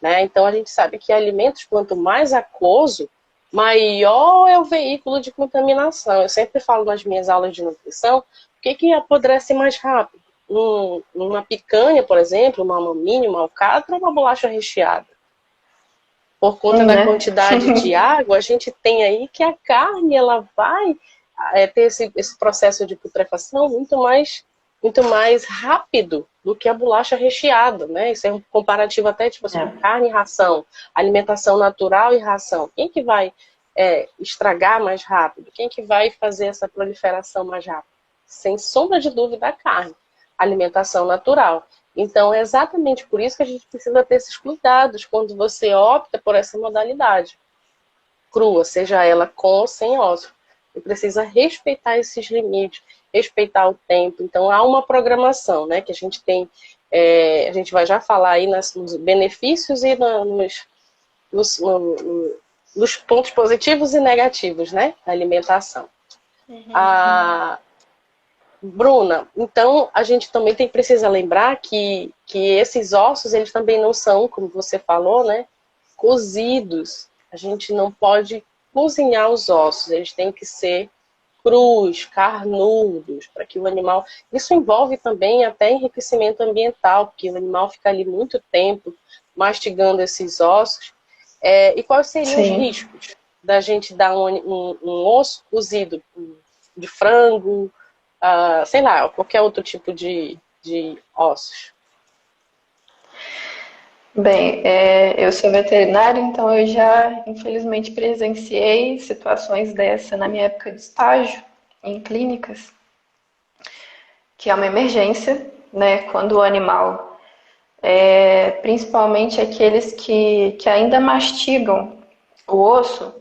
né? Então, a gente sabe que alimentos, quanto mais aquoso, maior é o veículo de contaminação. Eu sempre falo nas minhas aulas de nutrição, por que apodrece mais rápido? uma picanha, por exemplo, uma maminha, uma alcatra, ou uma bolacha recheada. Por conta da quantidade de água, a gente tem aí que a carne ela vai ter esse processo de putrefação muito mais rápido do que a bolacha recheada, né? Isso é um comparativo até tipo assim, carne e ração, alimentação natural e ração. Quem que vai estragar mais rápido? Quem que vai fazer essa proliferação mais rápido? Sem sombra de dúvida, a carne. Alimentação natural. Então, é exatamente por isso que a gente precisa ter esses cuidados quando você opta por essa modalidade crua, seja ela com ou sem ossos. Você precisa respeitar esses limites, respeitar o tempo. Então, há uma programação, né, que a gente tem, a gente vai já falar aí nos benefícios e nos pontos positivos e negativos, né, da alimentação. Bruna, então a gente também precisa lembrar que esses ossos, eles também não são, como você falou, né, cozidos. A gente não pode cozinhar os ossos, eles têm que ser crus, carnudos, para que o animal... Isso envolve também até enriquecimento ambiental, porque o animal fica ali muito tempo mastigando esses ossos. E quais seriam os riscos da gente dar um osso cozido de frango, sei lá, qualquer outro tipo de ossos? Bem, eu sou veterinária, então eu já, infelizmente, presenciei situações dessa na minha época de estágio em clínicas, que é uma emergência, né, quando o animal, principalmente aqueles que ainda mastigam o osso,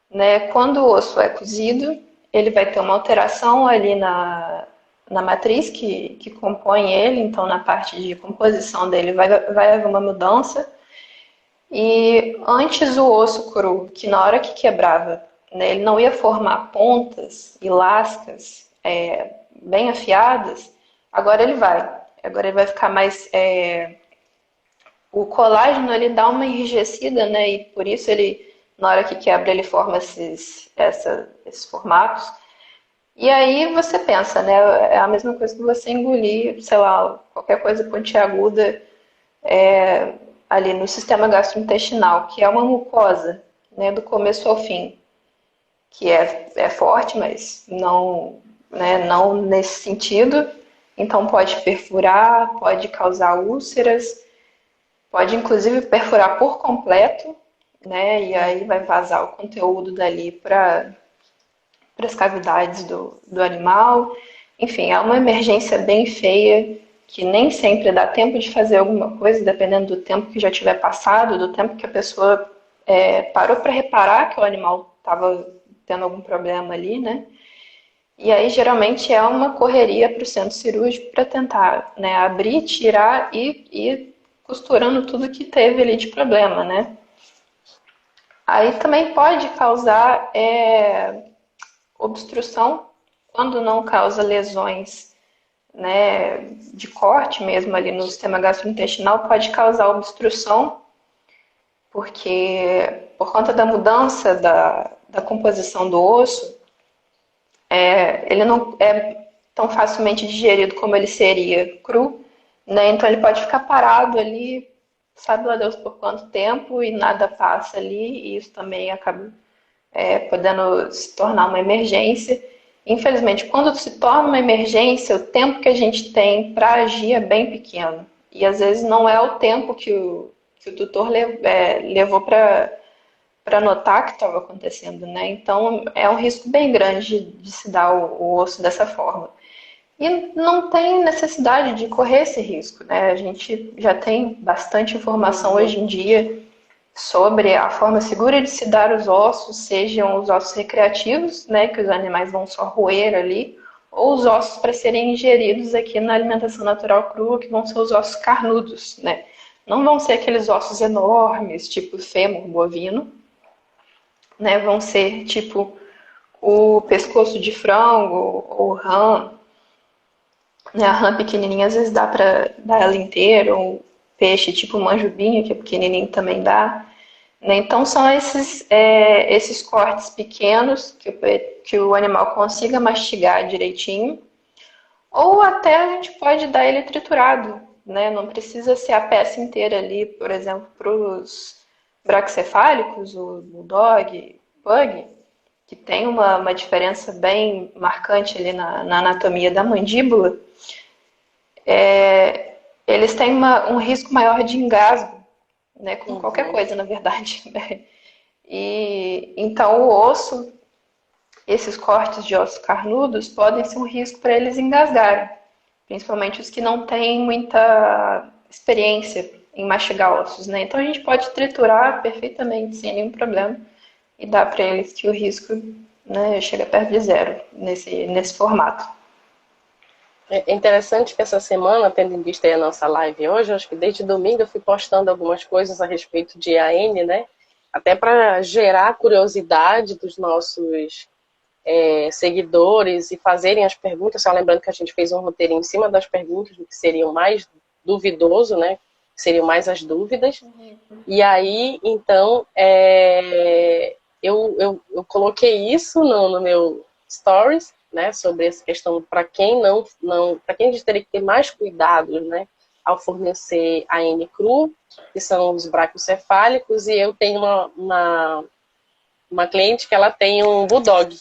né, quando o osso é cozido, ele vai ter uma alteração ali na matriz que compõe ele, então na parte de composição dele vai haver uma mudança. E antes o osso cru, que na hora que quebrava, né, ele não ia formar pontas e lascas bem afiadas, agora ele vai. Agora ele vai ficar mais... o colágeno ele dá uma enrijecida, né, e por isso ele, na hora que quebra, ele forma esses formatos. E aí você pensa, né? É a mesma coisa que você engolir, sei lá, qualquer coisa pontiaguda ali no sistema gastrointestinal, que é uma mucosa, né, do começo ao fim, que é forte, mas não, né, não nesse sentido. Então pode perfurar, pode causar úlceras, pode inclusive perfurar por completo, né? E aí vai vazar o conteúdo dali para as cavidades do animal. Enfim, é uma emergência bem feia, que nem sempre dá tempo de fazer alguma coisa, dependendo do tempo que já tiver passado, do tempo que a pessoa parou para reparar que o animal estava tendo algum problema ali, né? E aí, geralmente, é uma correria para o centro cirúrgico para tentar, né, abrir, tirar e ir costurando tudo que teve ali de problema, né? Aí também pode causar obstrução, quando não causa lesões, né, de corte mesmo ali no sistema gastrointestinal, pode causar obstrução, porque por conta da mudança da composição do osso, ele não é tão facilmente digerido como ele seria cru, né? Então ele pode ficar parado ali, sabe lá Deus por quanto tempo, e nada passa ali, e isso também acaba podendo se tornar uma emergência. Infelizmente, quando se torna uma emergência, o tempo que a gente tem para agir é bem pequeno. E às vezes não é o tempo que o tutor levou para notar que estava acontecendo, né? Então é um risco bem grande de se dar o osso dessa forma. E não tem necessidade de correr esse risco, né? A gente já tem bastante informação hoje em dia sobre a forma segura de se dar os ossos, sejam os ossos recreativos, né, que os animais vão só roer ali, ou os ossos para serem ingeridos aqui na alimentação natural crua, que vão ser os ossos carnudos, né? Não vão ser aqueles ossos enormes, tipo fêmur bovino, né? Vão ser tipo o pescoço de frango ou rã, né? A rã pequenininha às vezes dá para dar ela inteira, ou peixe tipo manjubinha, que é pequenininho também dá. Né? Então são esses cortes pequenos que o animal consiga mastigar direitinho, Ou até a gente pode dar ele triturado, né? Não precisa ser a peça inteira ali, por exemplo, para os braquicefálicos, o bulldog, pug, que tem uma diferença bem marcante ali na anatomia da mandíbula, eles têm um risco maior de engasgo, né? Com qualquer Uhum. coisa, na verdade. Né? E então o osso, esses cortes de ossos carnudos podem ser um risco para eles engasgarem, principalmente os que não têm muita experiência em mastigar ossos, né? Então a gente pode triturar perfeitamente sem nenhum problema e dar para eles que o risco, né, chega perto de zero nesse formato. É interessante que essa semana, tendo em vista aí a nossa live hoje, acho que desde domingo eu fui postando algumas coisas a respeito de AN, né? Até para gerar curiosidade dos nossos seguidores e fazerem as perguntas. Só lembrando que a gente fez um roteiro em cima das perguntas, do que seriam mais duvidoso, né? Que seriam mais as dúvidas. E aí, então, eu coloquei isso no meu stories, né, sobre essa questão para quem para quem a gente teria que ter mais cuidado, né, ao fornecer a N cru, que são os braquiocefálicos, e eu tenho uma cliente que ela tem um bulldog.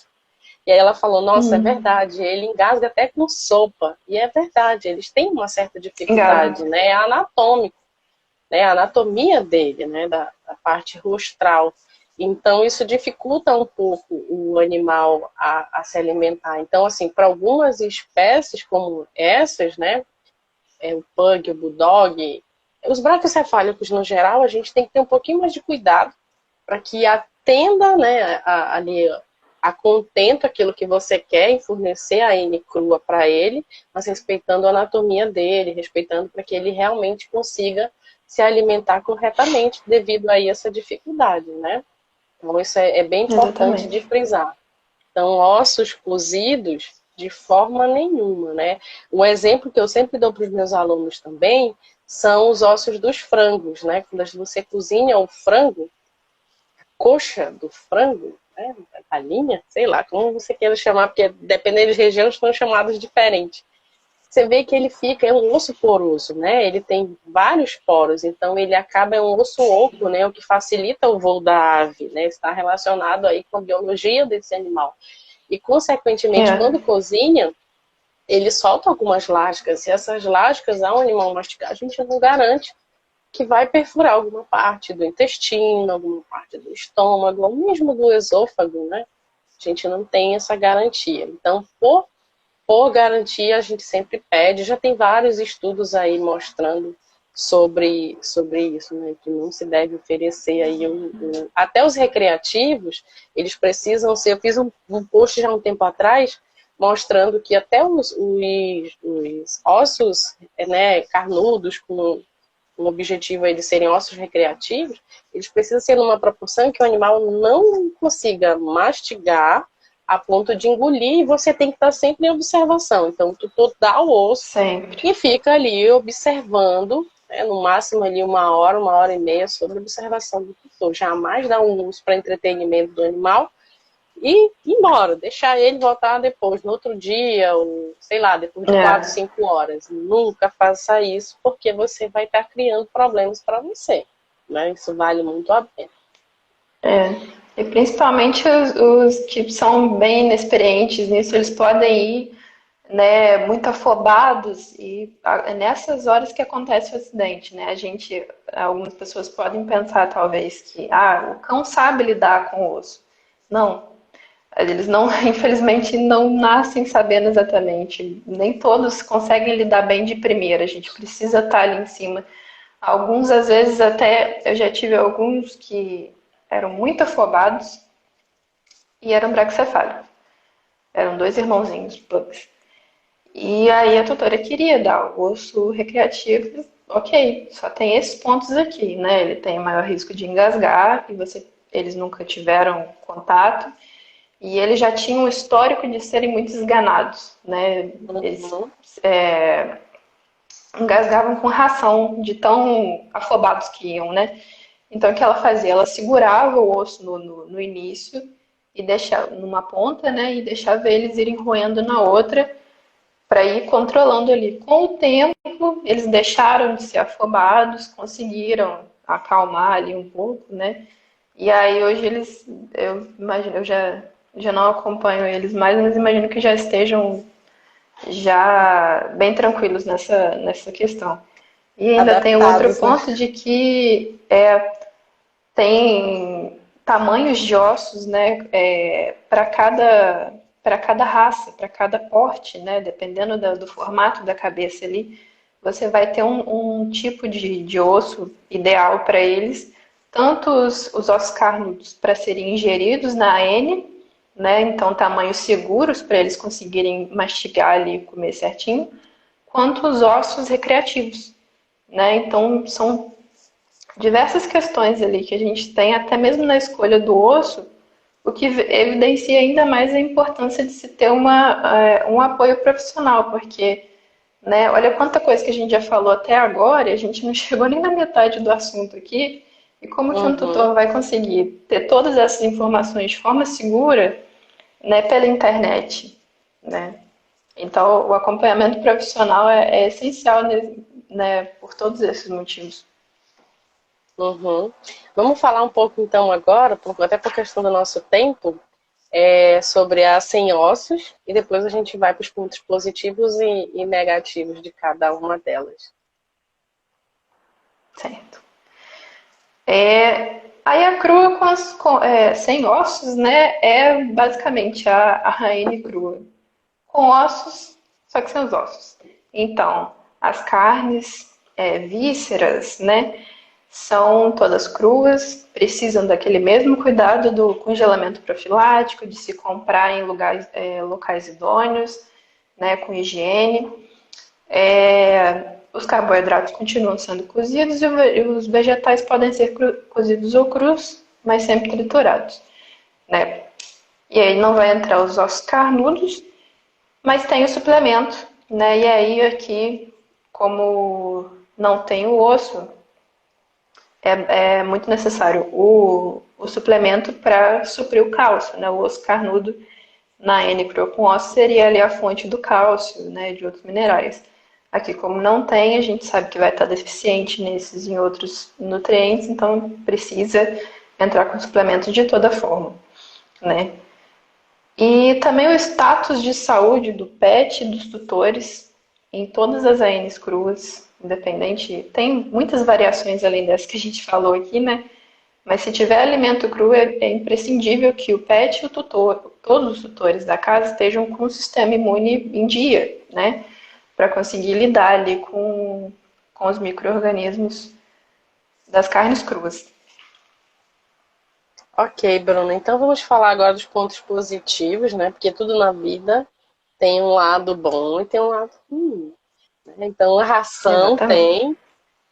E aí ela falou, nossa, é verdade, ele engasga até com sopa. E é verdade, eles têm uma certa dificuldade, Engasgo. né, é anatômico, né, a anatomia dele, né, da parte rostral. Então, isso dificulta um pouco o animal a se alimentar. Então, assim, para algumas espécies como essas, né, o pug, o bulldog, os braquiocefálicos no geral, a gente tem que ter um pouquinho mais de cuidado para que atenda, né, ali a contento aquilo que você quer em fornecer a N crua para ele, mas respeitando a anatomia dele, respeitando para que ele realmente consiga se alimentar corretamente devido a essa dificuldade, né? Então isso é bem importante de Exatamente. frisar. Então, ossos cozidos, de forma nenhuma, né? O exemplo que eu sempre dou para os meus alunos também são os ossos dos frangos, né? Quando você cozinha o frango, coxa do frango, né, galinha, sei lá, como você queira chamar, porque dependendo de região estão chamados diferentes. Você vê que ele fica, é um osso poroso, né? Ele tem vários poros, então ele acaba é um osso oco, né? O que facilita o voo da ave, né? Está relacionado aí com a biologia desse animal. E, consequentemente, É, quando cozinha, ele solta algumas lascas. E essas lascas, ao animal mastigar, a gente não garante que vai perfurar alguma parte do intestino, alguma parte do estômago, ou mesmo do esôfago, né? A gente não tem essa garantia. Então, por garantia, a gente sempre pede. Já tem vários estudos aí mostrando sobre isso, né? Que não se deve oferecer aí até os recreativos, eles precisam ser. Eu fiz um post já há um tempo atrás mostrando que até os ossos, né, carnudos com o objetivo aí de serem ossos recreativos, eles precisam ser numa proporção que o animal não consiga mastigar a ponto de engolir, e você tem que estar sempre em observação. Então, tu dá o osso sempre. e fica ali observando, né, no máximo ali uma hora e meia, sobre observação do tutor. Jamais dar um uso para entretenimento do animal e ir embora, deixar ele voltar depois, no outro dia, ou sei lá, depois de 4, É, 5 horas. Nunca faça isso, porque você vai estar criando problemas para você. Né? Isso vale muito a pena. é. E principalmente os que são bem inexperientes nisso, eles podem ir, né, muito afobados e é nessas horas que acontece o acidente, né? Algumas pessoas podem pensar talvez que, o cão sabe lidar com o osso. Não, eles não, infelizmente, não nascem sabendo exatamente. Nem todos conseguem lidar bem de primeira. A gente precisa estar ali em cima. Alguns, às vezes, até eu já tive alguns que eram muito afobados e eram braquicefálicos. Eram dois irmãozinhos, pugs. E aí a tutora queria dar o osso recreativo. Ok, só tem esses pontos aqui, né? Ele tem maior risco de engasgar e eles nunca tiveram contato. E eles já tinham um histórico de serem muito esganados, né? Eles Uhum. engasgavam com ração de tão afobados que iam, né? Então o que ela fazia? Ela segurava o osso no início e deixava numa ponta, né? E deixava eles irem roendo na outra para ir controlando ali. Com o tempo, eles deixaram de ser afobados, conseguiram acalmar ali um pouco, né? E aí hoje eles, eu imagino, já não acompanho eles mais, mas imagino que já estejam já bem tranquilos nessa questão. E ainda tem o outro Adaptados, né? ponto de que tem tamanhos de ossos, né, para cada raça, para cada porte, né, dependendo do formato da cabeça ali, você vai ter um tipo de osso ideal para eles, tanto os ossos carnudos para serem ingeridos na AN, né, então tamanhos seguros para eles conseguirem mastigar ali e comer certinho, quanto os ossos recreativos, né, então são diversas questões ali que a gente tem, até mesmo na escolha do osso, o que evidencia ainda mais a importância de se ter um apoio profissional, porque, né, olha quanta coisa que a gente já falou até agora, e a gente não chegou nem na metade do assunto aqui, e como que um Uhum, tutor vai conseguir ter todas essas informações de forma segura, né, pela internet, né? Então, o acompanhamento profissional é essencial, né, por todos esses motivos. uhum. Vamos falar um pouco então agora, até por questão do nosso tempo, sobre a sem ossos e depois a gente vai para os pontos positivos e negativos de cada uma delas. Certo. Aí a crua sem ossos, né, é basicamente a rainha crua. Com ossos, só que sem os ossos. Então, as carnes, vísceras, né, são todas cruas, precisam daquele mesmo cuidado do congelamento profilático, de se comprar em locais idôneos, né, com higiene. Os carboidratos continuam sendo cozidos e os vegetais podem ser cozidos ou crus, mas sempre triturados, né? E aí não vai entrar os ossos carnudos, mas tem o suplemento, né? E aí aqui, como não tem o osso, é muito necessário o suplemento para suprir o cálcio, né? O osso carnudo na N-Pro com osso seria ali a fonte do cálcio, né, de outros minerais. Aqui, como não tem, a gente sabe que vai estar deficiente nesses e em outros nutrientes, então precisa entrar com suplemento de toda forma, né? E também o status de saúde do PET e dos tutores em todas as ANs cruas, independente, tem muitas variações além dessa que a gente falou aqui, né? Mas se tiver alimento cru, é imprescindível que o pet e o tutor, todos os tutores da casa estejam com o sistema imune em dia, né? Para conseguir lidar ali com os micro-organismos das carnes cruas. Ok, Bruno. Então vamos falar agora dos pontos positivos, né? Porque tudo na vida tem um lado bom e tem um lado ruim, né? Então a ração Exatamente. tem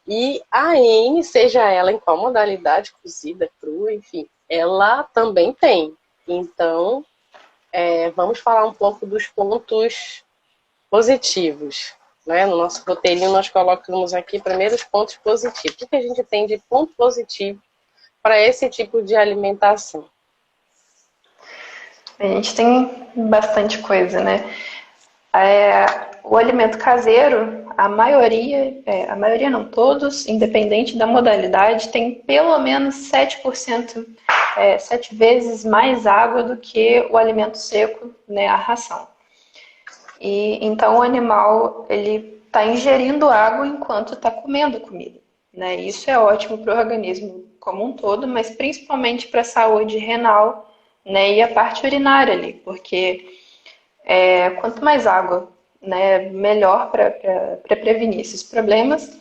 e a N, seja ela em qual modalidade, cozida, crua, enfim, ela também tem. Então vamos falar um pouco dos pontos positivos. Né? No nosso roteirinho nós colocamos aqui primeiro os pontos positivos. O que a gente tem de ponto positivo para esse tipo de alimentação? A gente tem bastante coisa, né? O alimento caseiro, a maioria não, todos, independente da modalidade, tem pelo menos 7%, 7 vezes mais água do que o alimento seco, né, a ração. E então o animal ele está ingerindo água enquanto está comendo comida, né? Isso é ótimo para o organismo como um todo, mas principalmente para a saúde renal, né, e a parte urinária ali, porque quanto mais água, né, melhor para prevenir esses problemas.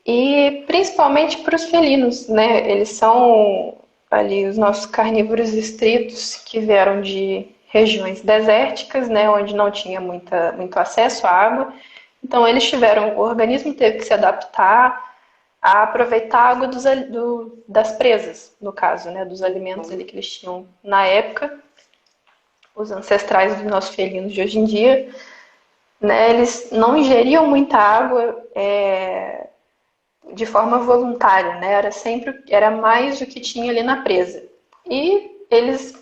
E principalmente para os felinos, né? Eles são ali os nossos carnívoros estritos que vieram de regiões desérticas, né, onde não tinha muito acesso à água. Então o organismo teve que se adaptar a aproveitar a água das presas, no caso, né, dos alimentos ali que eles tinham na época, os ancestrais dos nossos felinos de hoje em dia, né, eles não ingeriam muita água de forma voluntária, né? Era mais o que tinha ali na presa. E eles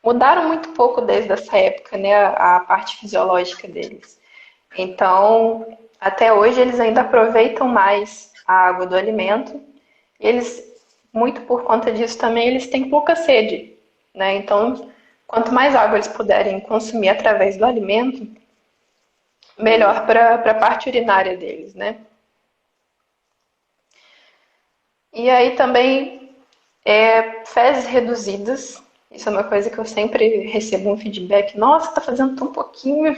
mudaram muito pouco desde essa época, né? A parte fisiológica deles. Então, até hoje, eles ainda aproveitam mais a água do alimento. Eles, muito por conta disso também, eles têm pouca sede, né? Então, quanto mais água eles puderem consumir através do alimento, melhor para a parte urinária deles, né? E aí também fezes reduzidas. Isso é uma coisa que eu sempre recebo um feedback. Nossa, tá fazendo tão pouquinho.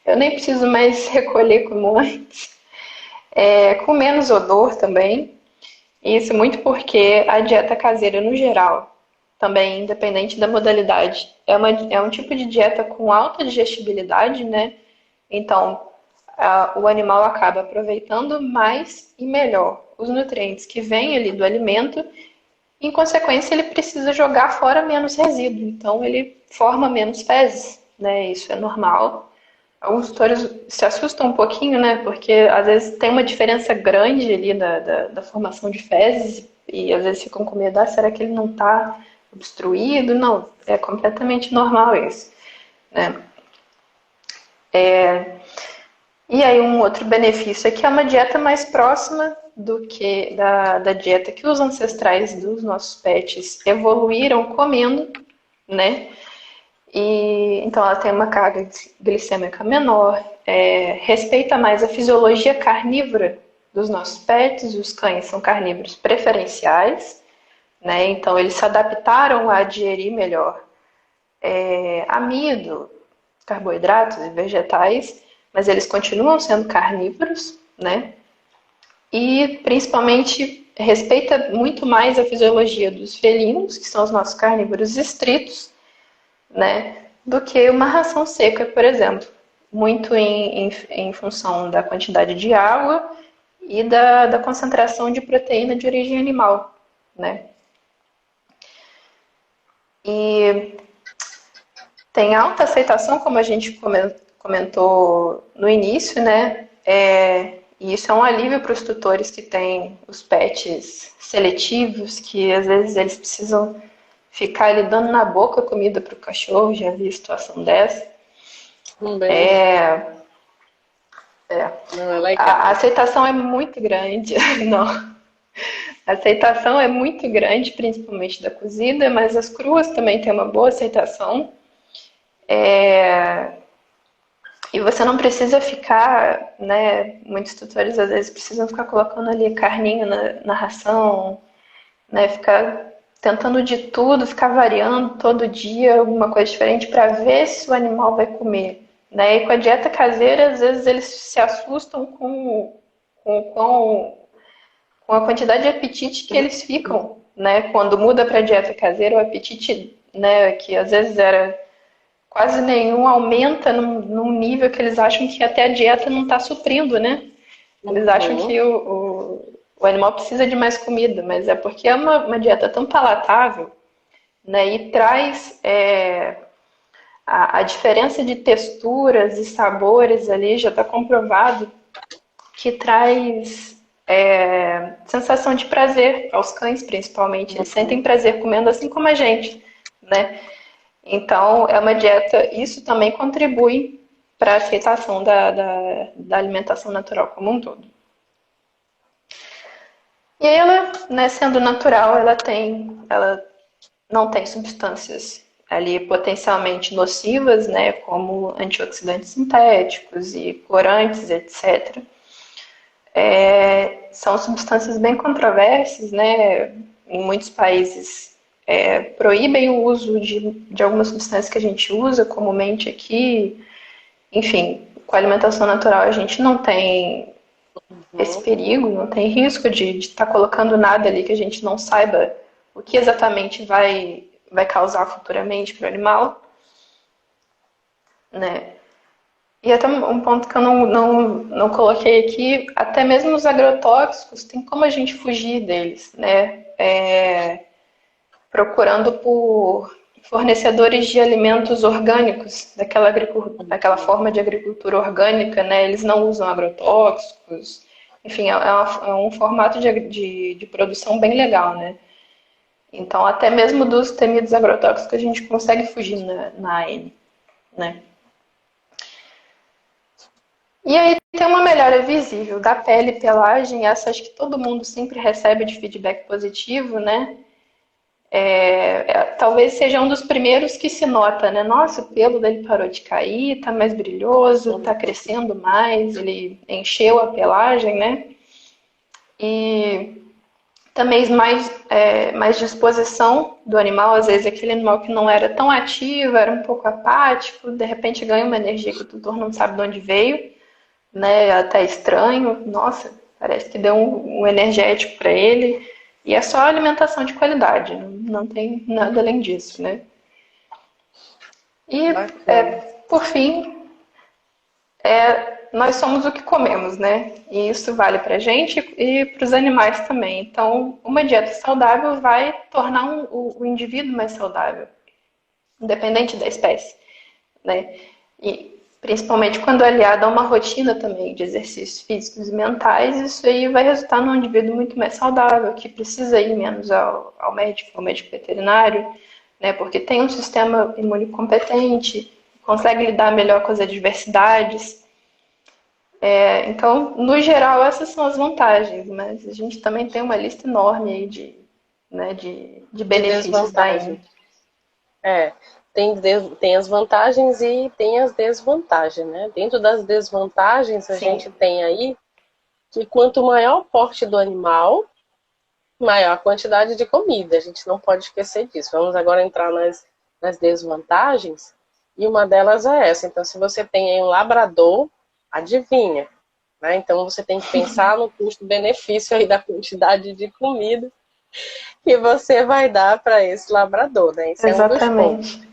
Eu nem preciso mais recolher como antes. Com menos odor também. Isso muito porque a dieta caseira no geral, também independente da modalidade, é um tipo de dieta com alta digestibilidade, né? Então, o animal acaba aproveitando mais e melhor os nutrientes que vêm ali do alimento. Em consequência, ele precisa jogar fora menos resíduo, então ele forma menos fezes, né? Isso é normal. Alguns tutores se assustam um pouquinho, né? Porque às vezes tem uma diferença grande ali da formação de fezes e às vezes ficam com medo, será que ele não está obstruído? Não, é completamente normal isso, né? E aí um outro benefício é que é uma dieta mais próxima do que da dieta que os ancestrais dos nossos pets evoluíram comendo, né? E então ela tem uma carga glicêmica menor, respeita mais a fisiologia carnívora dos nossos pets. Os cães são carnívoros preferenciais, né? Então eles se adaptaram a digerir melhor amido, carboidratos e vegetais, mas eles continuam sendo carnívoros, né? E principalmente respeita muito mais a fisiologia dos felinos, que são os nossos carnívoros estritos, né? Do que uma ração seca, por exemplo. Muito em função da quantidade de água e da concentração de proteína de origem animal, né? E tem alta aceitação, como a gente comentou no início, né? E isso é um alívio para os tutores que têm os pets seletivos, que às vezes eles precisam ficar ali dando na boca comida para o cachorro. Já vi situação dessa. Não é legal. A aceitação é muito grande. Não. A aceitação é muito grande, principalmente da cozida, mas as cruas também têm uma boa aceitação. E você não precisa ficar, né? Muitos tutores às vezes precisam ficar colocando ali carninho na ração, né? Ficar tentando de tudo, ficar variando todo dia alguma coisa diferente para ver se o animal vai comer, né? E com a dieta caseira, às vezes eles se assustam com a quantidade de apetite que eles ficam, né? Quando muda para a dieta caseira, o apetite, né, que às vezes era quase nenhum, aumenta num nível que eles acham que até a dieta não está suprindo, né? Eles acham que o animal precisa de mais comida, mas é porque é uma dieta tão palatável, né? E traz a diferença de texturas e sabores ali, já está comprovado que traz sensação de prazer aos cães, principalmente. Eles sentem prazer comendo assim como a gente, né? Então, é uma dieta, isso também contribui para a aceitação da alimentação natural como um todo. E aí ela, né, sendo natural, ela não tem substâncias ali potencialmente nocivas, né, como antioxidantes sintéticos e corantes, etc. São substâncias bem controversas, né? Em muitos países proíbem o uso de algumas substâncias que a gente usa comumente aqui. Enfim, com a alimentação natural a gente não tem esse perigo, não tem risco de estar colocando nada ali que a gente não saiba o que exatamente vai causar futuramente para o animal, né? E até um ponto que eu não coloquei aqui, até mesmo os agrotóxicos, tem como a gente fugir deles, né? Procurando por fornecedores de alimentos orgânicos, daquela forma de agricultura orgânica, né? Eles não usam agrotóxicos, enfim, é um formato de produção bem legal, né? Então, até mesmo dos temidos agrotóxicos a gente consegue fugir na AN, né? E aí tem uma melhora visível da pele e pelagem, essa acho que todo mundo sempre recebe de feedback positivo, né? Talvez seja um dos primeiros que se nota, né? Nossa, o pelo dele parou de cair, tá mais brilhoso, tá crescendo mais, ele encheu a pelagem, né? E também mais disposição do animal, às vezes aquele animal que não era tão ativo, era um pouco apático, de repente ganha uma energia que o tutor não sabe de onde veio, né? Até estranho, nossa, parece que deu um energético para ele. E é só alimentação de qualidade, não tem nada além disso, né? E, Bacana. por fim, nós somos o que comemos, né? E isso vale para a gente e para os animais também. Então, uma dieta saudável vai tornar o indivíduo mais saudável, independente da espécie, né? E principalmente quando aliado a uma rotina também de exercícios físicos e mentais, isso aí vai resultar num indivíduo muito mais saudável, que precisa ir menos ao médico veterinário, né? Porque tem um sistema imune competente, consegue lidar melhor com as adversidades. Então, no geral, essas são as vantagens, mas a gente também tem uma lista enorme aí de De benefícios da INE. desvantagem. É, tem as vantagens e tem as desvantagens, né? Dentro das desvantagens, a Sim. gente tem aí que quanto maior o porte do animal, maior a quantidade de comida. A gente não pode esquecer disso. Vamos agora entrar nas desvantagens, e uma delas é essa. Então, se você tem aí um labrador, adivinha, né? Então, você tem que pensar no custo-benefício aí da quantidade de comida que você vai dar para esse labrador, né? Isso é um dos pontos. Exatamente.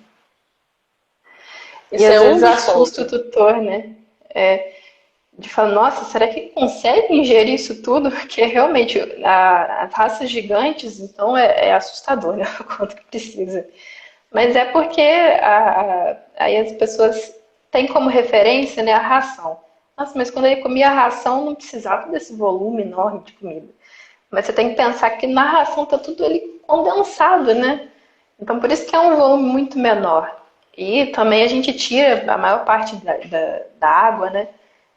E Isso às é um vezes dos assusta pontos. o tutor, né? De falar, nossa, será que consegue ingerir isso tudo? Porque realmente as raças gigantes, então é assustador, né? O quanto que precisa. Mas é porque aí as pessoas têm como referência, né, a ração. Nossa, mas quando ele comia a ração, não precisava desse volume enorme de comida. Mas você tem que pensar que na ração tá tudo ali condensado, né? Então por isso que é um volume muito menor. E também a gente tira a maior parte da água, né?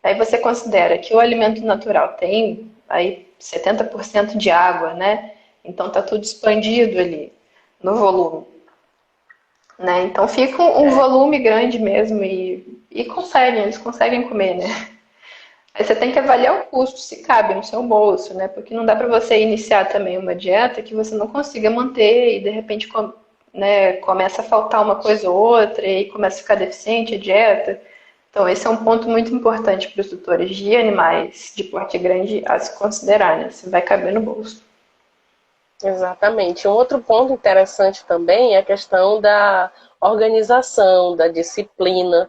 Aí você considera que o alimento natural tem aí 70% de água, né? Então tá tudo expandido ali no volume, né? Então fica um É, volume grande mesmo e eles conseguem comer, né? Aí você tem que avaliar o custo, se cabe no seu bolso, né? Porque não dá para você iniciar também uma dieta que você não consiga manter e de repente né, começa a faltar uma coisa ou outra e aí começa a ficar deficiente a dieta. Então esse é um ponto muito importante para os tutores de animais de porte grande a se considerar, né? Se vai caber no bolso. exatamente. Um outro ponto interessante também é a questão da organização, da disciplina,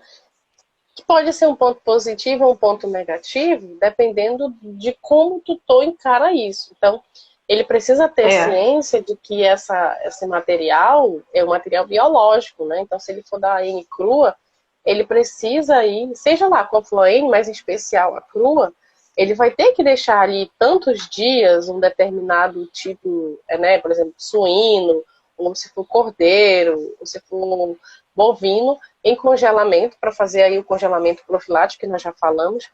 que pode ser um ponto positivo ou um ponto negativo, dependendo de como o tutor encara isso. Então, ele precisa ter É, ciência de que esse material é um material biológico, né? Então, se ele for dar a N crua, ele precisa ir, seja lá qual for a N, mas em especial a crua, ele vai ter que deixar ali tantos dias um determinado tipo, né? Por exemplo, suíno, ou se for cordeiro, ou se for bovino, em congelamento, para fazer aí o congelamento profilático, que nós já falamos,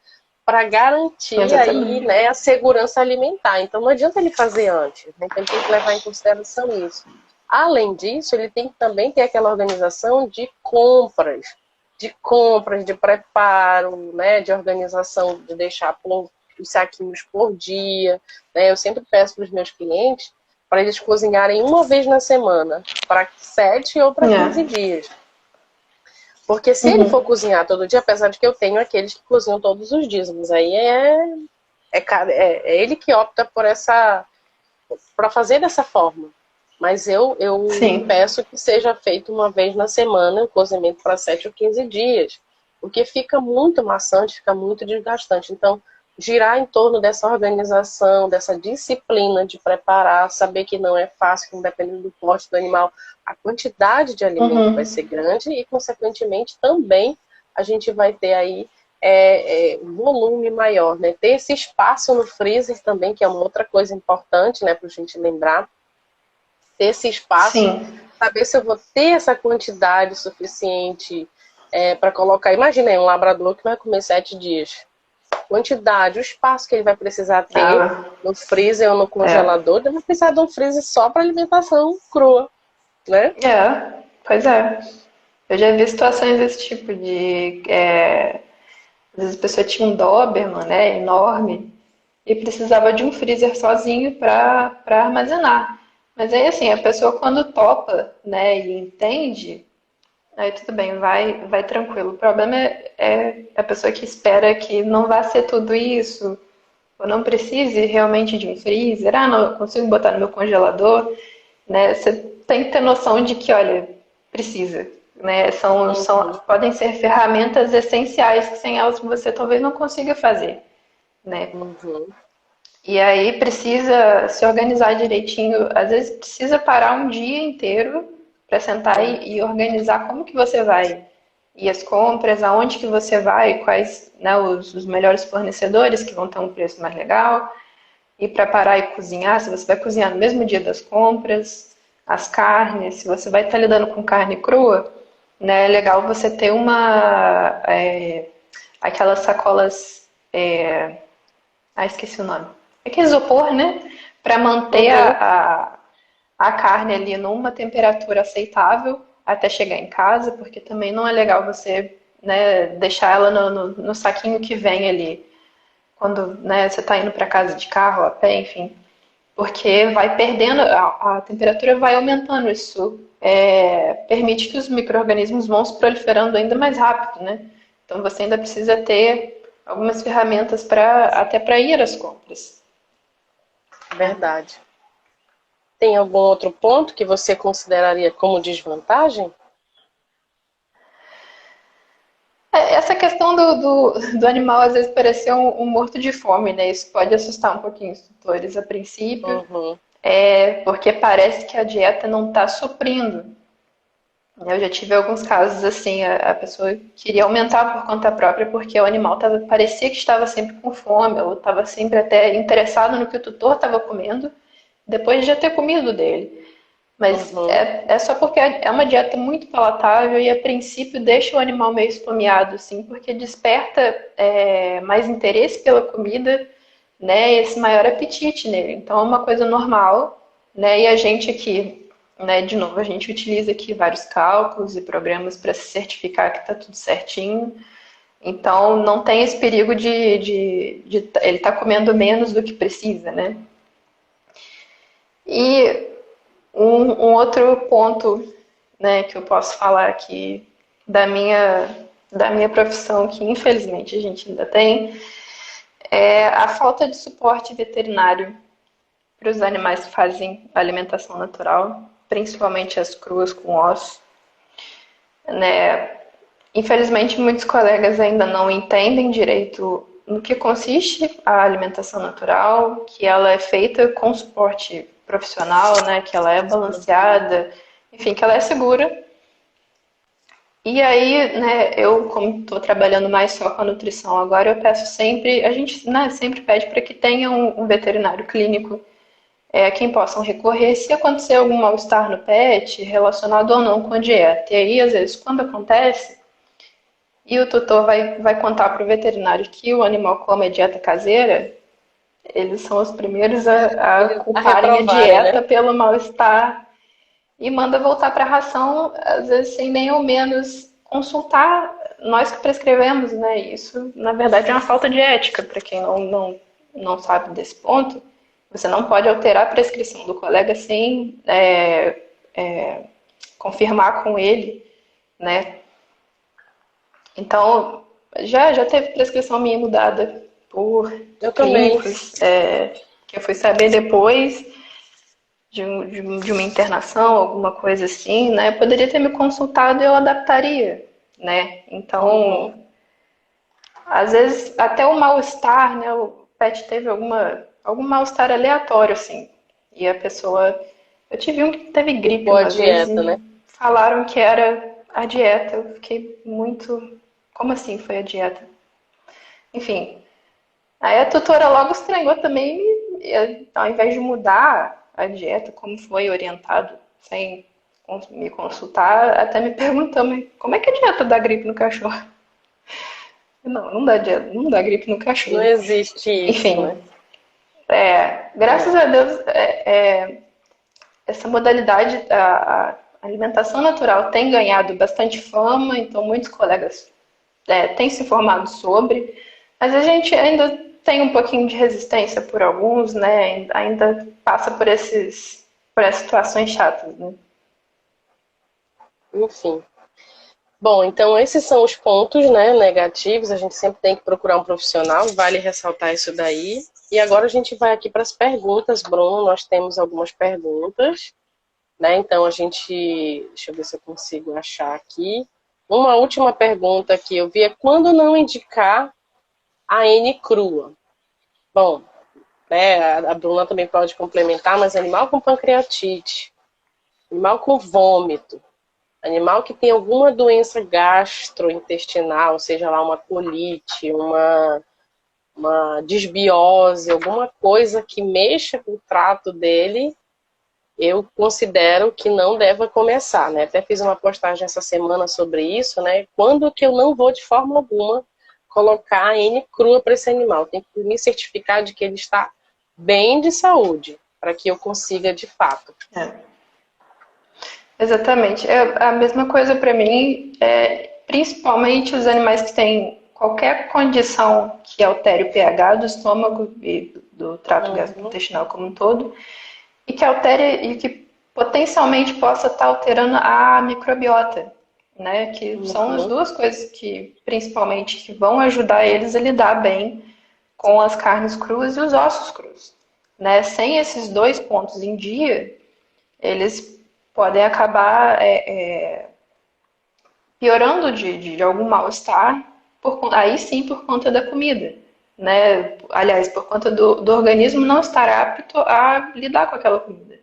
para garantir aí, exatamente. né, a segurança alimentar. Então não adianta ele fazer antes, né? Então ele tem que levar em consideração isso. Além disso, ele tem que também ter aquela organização de compras, de preparo, né, de organização, de deixar os saquinhos por dia. Né? Eu sempre peço para os meus clientes para eles cozinharem uma vez na semana, para 7 ou para 15 É. dias. Porque se ele for Uhum. cozinhar todo dia, apesar de que eu tenho aqueles que cozinham todos os dias, mas aí é ele que opta por para fazer dessa forma. Mas eu Sim. peço que seja feito uma vez na semana, o cozimento para 7 ou 15 dias. Porque fica muito maçante, fica muito desgastante. Então, girar em torno dessa organização, dessa disciplina de preparar, saber que não é fácil, dependendo do porte do animal, a quantidade de alimento vai ser Uhum. grande e, consequentemente, também a gente vai ter aí um volume maior, né? Ter esse espaço no freezer também, que é uma outra coisa importante, né, para a gente lembrar, ter esse espaço, Sim. saber se eu vou ter essa quantidade suficiente para colocar. Imagina aí, um labrador que vai comer 7 dias. quantidade, o espaço que ele vai precisar ter Ah, no freezer ou no congelador, ele vai precisar de um freezer só para alimentação crua, né? pois é. Eu já vi situações desse tipo de. Às vezes a pessoa tinha um Doberman, né, enorme, e precisava de um freezer sozinho para armazenar. Mas aí, assim, a pessoa quando topa, né, e entende, aí tudo bem, vai tranquilo. O problema é a pessoa que espera que não vai ser tudo isso, ou não precise realmente de um freezer. Ah, não, eu consigo botar no meu congelador, né? Você tem que ter noção de que, olha, precisa, né? Uhum, Podem ser ferramentas essenciais que sem elas você talvez não consiga fazer, né? uhum, E aí precisa se organizar direitinho. Às vezes precisa parar um dia inteiro para sentar uhum. e organizar como que você vai ir às compras, aonde que você vai, quais, né, os melhores fornecedores que vão ter um preço mais legal, e preparar e cozinhar, se você vai cozinhar no mesmo dia das compras, as carnes, se você vai estar lidando com carne crua, né, é legal você ter aquelas sacolas, esqueci o nome, é que é isopor, né, para manter Uhum. a carne ali numa temperatura aceitável até chegar em casa, porque também não é legal você, né, deixar ela no saquinho que vem ali quando, né, você está indo para casa de carro, a pé, enfim, porque vai perdendo, a temperatura vai aumentando. Isso permite que os micro-organismos vão se proliferando ainda mais rápido, né? Então você ainda precisa ter algumas ferramentas até para ir às compras. Verdade. Tem algum outro ponto que você consideraria como desvantagem? Essa questão do animal às vezes parecer um morto de fome, né? Isso pode assustar um pouquinho os tutores a princípio, Uhum, porque parece que a dieta não está suprindo. Eu já tive alguns casos assim, a pessoa queria aumentar por conta própria porque o animal parecia que estava sempre com fome, ou estava sempre até interessado no que o tutor estava comendo, depois de já ter comido dele. Mas uhum. é só porque é uma dieta muito palatável e a princípio deixa o animal meio esfomeado, assim, porque desperta mais interesse pela comida, né, e esse maior apetite nele. Então é uma coisa normal, né, e a gente aqui, né, de novo, a gente utiliza aqui vários cálculos e programas para se certificar que está tudo certinho. Então não tem esse perigo de ele estar comendo menos do que precisa, né? E um outro ponto, né, que eu posso falar aqui da minha profissão, que infelizmente a gente ainda tem, é a falta de suporte veterinário para os animais que fazem alimentação natural, principalmente as cruas com osso, né? Infelizmente, muitos colegas ainda não entendem direito no que consiste a alimentação natural, que ela é feita com suporte profissional, né? Que ela é balanceada, enfim, que ela é segura. E aí, né, eu como estou trabalhando mais só com a nutrição agora, eu peço sempre, a gente, né, sempre pede para que tenha um veterinário clínico a quem possam recorrer se acontecer algum mal-estar no pet, relacionado ou não com a dieta. E aí, às vezes, quando acontece, e o tutor vai contar para o veterinário que o animal come a dieta caseira, eles são os primeiros a A culparem a reprovarem, né? dieta pelo mal-estar e manda voltar para a ração, às vezes sem nem ao menos consultar nós que prescrevemos, né? Isso, na verdade, é uma falta de ética, para quem não sabe desse ponto. Você não pode alterar a prescrição do colega sem confirmar com ele, né? Então, já teve prescrição minha mudada por Eu também. clínicos, que eu fui saber depois de uma internação, alguma coisa assim, né? Poderia ter me consultado e eu adaptaria, né? Uhum. Então, às vezes, até o mal-estar, né? O pet teve algum mal-estar aleatório, assim. E a pessoa. Eu tive um que teve gripe Culpou a uma vez dieta, e né? falaram que era a dieta. Eu fiquei muito. Como assim foi a dieta? Enfim. Aí a tutora logo estranhou também, e, ao invés de mudar a dieta, como foi orientado, sem me consultar, até me perguntou, mas como é que é a dieta da gripe no cachorro? Não dá gripe no Não cachorro. existe isso, Enfim, né? graças a Deus, essa modalidade, a alimentação natural tem ganhado bastante fama, então muitos colegas têm se informado sobre, mas a gente ainda tem um pouquinho de resistência por alguns, né? Ainda passa por essas situações chatas, né? Enfim. Bom, então esses são os pontos, né, negativos. A gente sempre tem que procurar um profissional, vale ressaltar isso daí. E agora a gente vai aqui para as perguntas, Bruno. Nós temos algumas perguntas, né? Então a gente, deixa eu ver se eu consigo achar aqui. Uma última pergunta que eu vi é quando não indicar a N crua. Bom, né, a Bruna também pode complementar, mas animal com pancreatite, animal com vômito, animal que tem alguma doença gastrointestinal, seja lá uma colite, uma desbiose, alguma coisa que mexa com o trato dele, eu considero que não deva começar, né? Até fiz uma postagem essa semana sobre isso, né? Quando que eu não vou de forma alguma colocar a N crua para esse animal? Tem que me certificar de que ele está bem de saúde, para que eu consiga de fato. É, exatamente. É a mesma coisa para mim, principalmente os animais que têm qualquer condição que altere o pH do estômago e do trato Uhum, gastrointestinal como um todo, e que altere e que potencialmente possa estar alterando a microbiota, né? Que são as uhum. duas coisas que principalmente que vão ajudar eles a lidar bem com as carnes cruas e os ossos crus, né? Sem esses dois pontos em dia, eles podem acabar piorando de algum mal-estar, aí sim por conta da comida, né? Aliás, por conta do organismo não estar apto a lidar com aquela comida,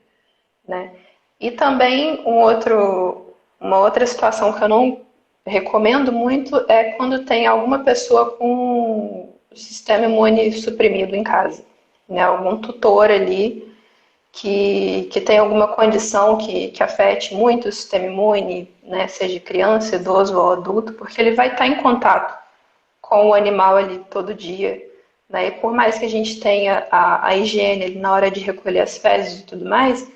né? E também uma outra situação que eu não recomendo muito é quando tem alguma pessoa com o sistema imune suprimido em casa, né? Algum tutor ali que tem alguma condição que afete muito o sistema imune, né? Seja criança, idoso ou adulto, porque ele vai estar em contato com o animal ali todo dia, né? E por mais que a gente tenha a higiene ali na hora de recolher as fezes e tudo mais,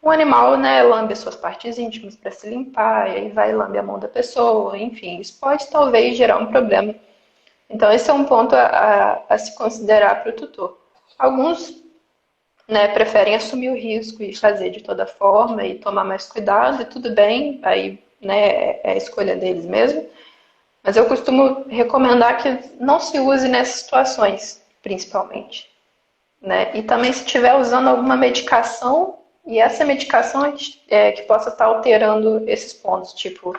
o animal, né, lambe as suas partes íntimas para se limpar, e aí vai lamber a mão da pessoa, enfim, isso pode talvez gerar um problema. Então, esse é um ponto a se considerar para o tutor. Alguns, né, preferem assumir o risco e fazer de toda forma e tomar mais cuidado, e tudo bem, aí, né, é a escolha deles mesmo. Mas eu costumo recomendar que não se use nessas situações, principalmente, né? E também se estiver usando alguma medicação e essa medicação que possa estar alterando esses pontos, tipo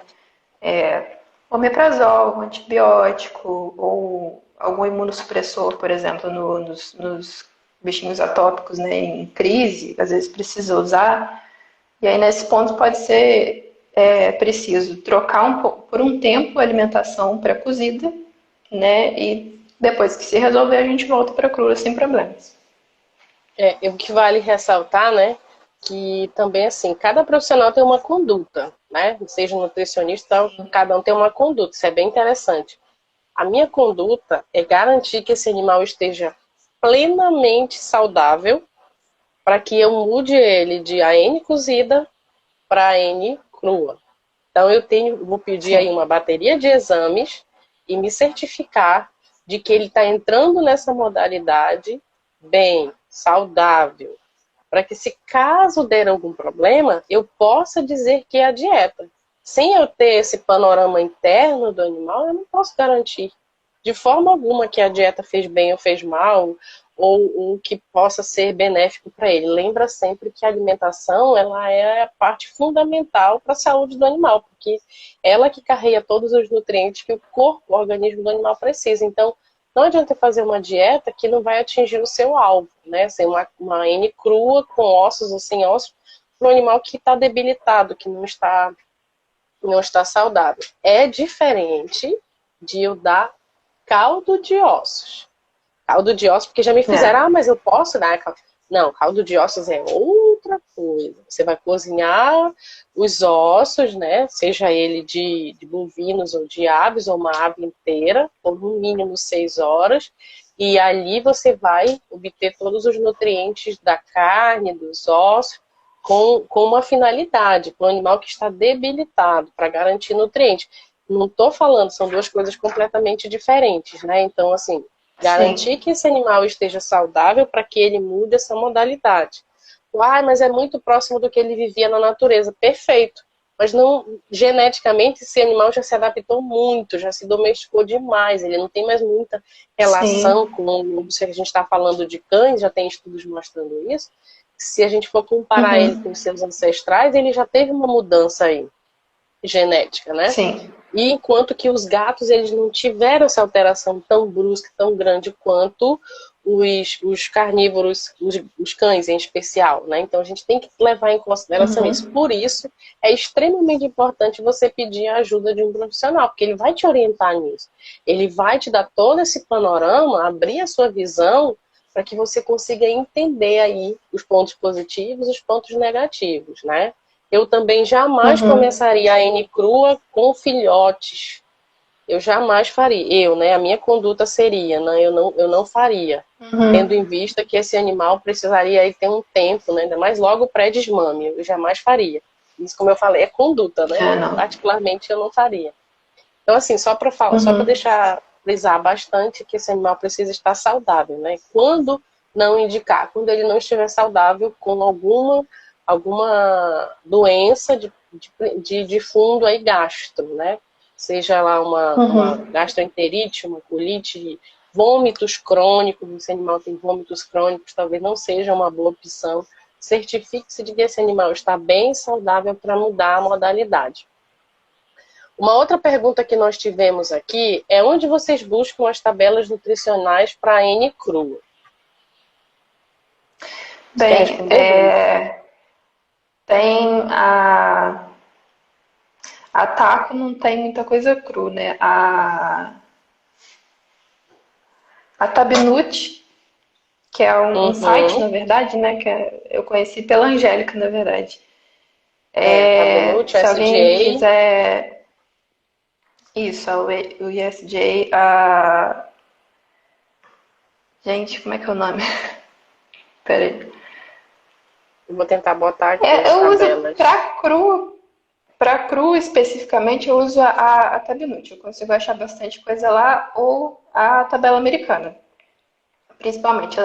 omeprazol, um antibiótico ou algum imunossupressor, por exemplo, nos bichinhos atópicos, né, em crise, às vezes precisa usar. E aí, nesse ponto, pode ser preciso trocar por um tempo a alimentação pré-cozida, né? E depois que se resolver, a gente volta para crua sem problemas. O que vale ressaltar, né, que também, assim, cada profissional tem uma conduta, né, seja nutricionista, cada um tem uma conduta, isso é bem interessante. A minha conduta é garantir que esse animal esteja plenamente saudável para que eu mude ele de AN cozida para AN crua. Então vou pedir aí Sim. uma bateria de exames e me certificar de que ele está entrando nessa modalidade bem, saudável, para que se caso der algum problema, eu possa dizer que é a dieta. Sem eu ter esse panorama interno do animal, eu não posso garantir de forma alguma que a dieta fez bem ou fez mal, ou que possa ser benéfico para ele. Lembra sempre que a alimentação ela é a parte fundamental para a saúde do animal, porque ela que carrega todos os nutrientes que o corpo, o organismo do animal precisa. Então, não adianta fazer uma dieta que não vai atingir o seu alvo, né? Sem uma N crua, com ossos ou sem ossos, para um animal que está debilitado, que não está saudável. É diferente de eu dar caldo de ossos. Caldo de ossos, porque já me fizeram, É. mas eu posso dar caldo. Não, caldo de ossos é outra coisa. Você vai cozinhar os ossos, né? Seja ele de bovinos ou de aves, ou uma ave inteira, por no mínimo 6 horas. E ali você vai obter todos os nutrientes da carne, dos ossos, com uma finalidade, para o animal que está debilitado, para garantir nutrientes. Não estou falando, são duas coisas completamente diferentes, né? Então, assim, garantir Sim. que esse animal esteja saudável para que ele mude essa modalidade. Mas é muito próximo do que ele vivia na natureza. Perfeito. Mas não, geneticamente, esse animal já se adaptou muito, já se domesticou demais. Ele não tem mais muita relação Sim. com, se a gente está falando de cães, já tem estudos mostrando isso. Se a gente for comparar ele com Uhum. os seus ancestrais, ele já teve uma mudança aí, genética, né? Sim. E enquanto que os gatos, eles não tiveram essa alteração tão brusca, tão grande quanto os carnívoros, os cães em especial, né? Então a gente tem que levar em consideração isso. Uhum. Por isso, é extremamente importante você pedir a ajuda de um profissional, porque ele vai te orientar nisso. Ele vai te dar todo esse panorama, abrir a sua visão, para que você consiga entender aí os pontos positivos e os pontos negativos, né? Eu também jamais Uhum. começaria a N crua com filhotes. Eu jamais faria. Eu, né? A minha conduta seria, né? Eu não faria. Tendo em Uhum. vista que esse animal precisaria aí ter um tempo, né? Ainda mais logo pré-desmame. Eu jamais faria. Isso, como eu falei, é conduta, né? É, não. Particularmente, eu não faria. Então, assim, só para Uhum. deixar frisar bastante que esse animal precisa estar saudável, né? Quando não indicar, quando ele não estiver saudável com alguma doença de fundo aí gastro, né? Seja lá uma Uhum. gastroenterite, uma colite, vômitos crônicos, esse animal tem vômitos crônicos, talvez não seja uma boa opção. Certifique-se de que esse animal está bem saudável para mudar a modalidade. Uma outra pergunta que nós tivemos aqui é onde vocês buscam as tabelas nutricionais para a N crua? Você quer Bem, responder, Bruno? tem a taco não tem muita coisa cru, né? A Tabinut, que é um site, Uhum. na verdade, né? Eu conheci pela Angélica, na verdade. Tá Benute, Se alguém SDA. quiser. Isso, o ESJ. Gente, como é que é o nome? Peraí. Eu vou tentar botar aqui as Eu uso tabelas. para cru especificamente, eu uso a Tabinut. Eu consigo achar bastante coisa lá, ou a tabela americana. Principalmente,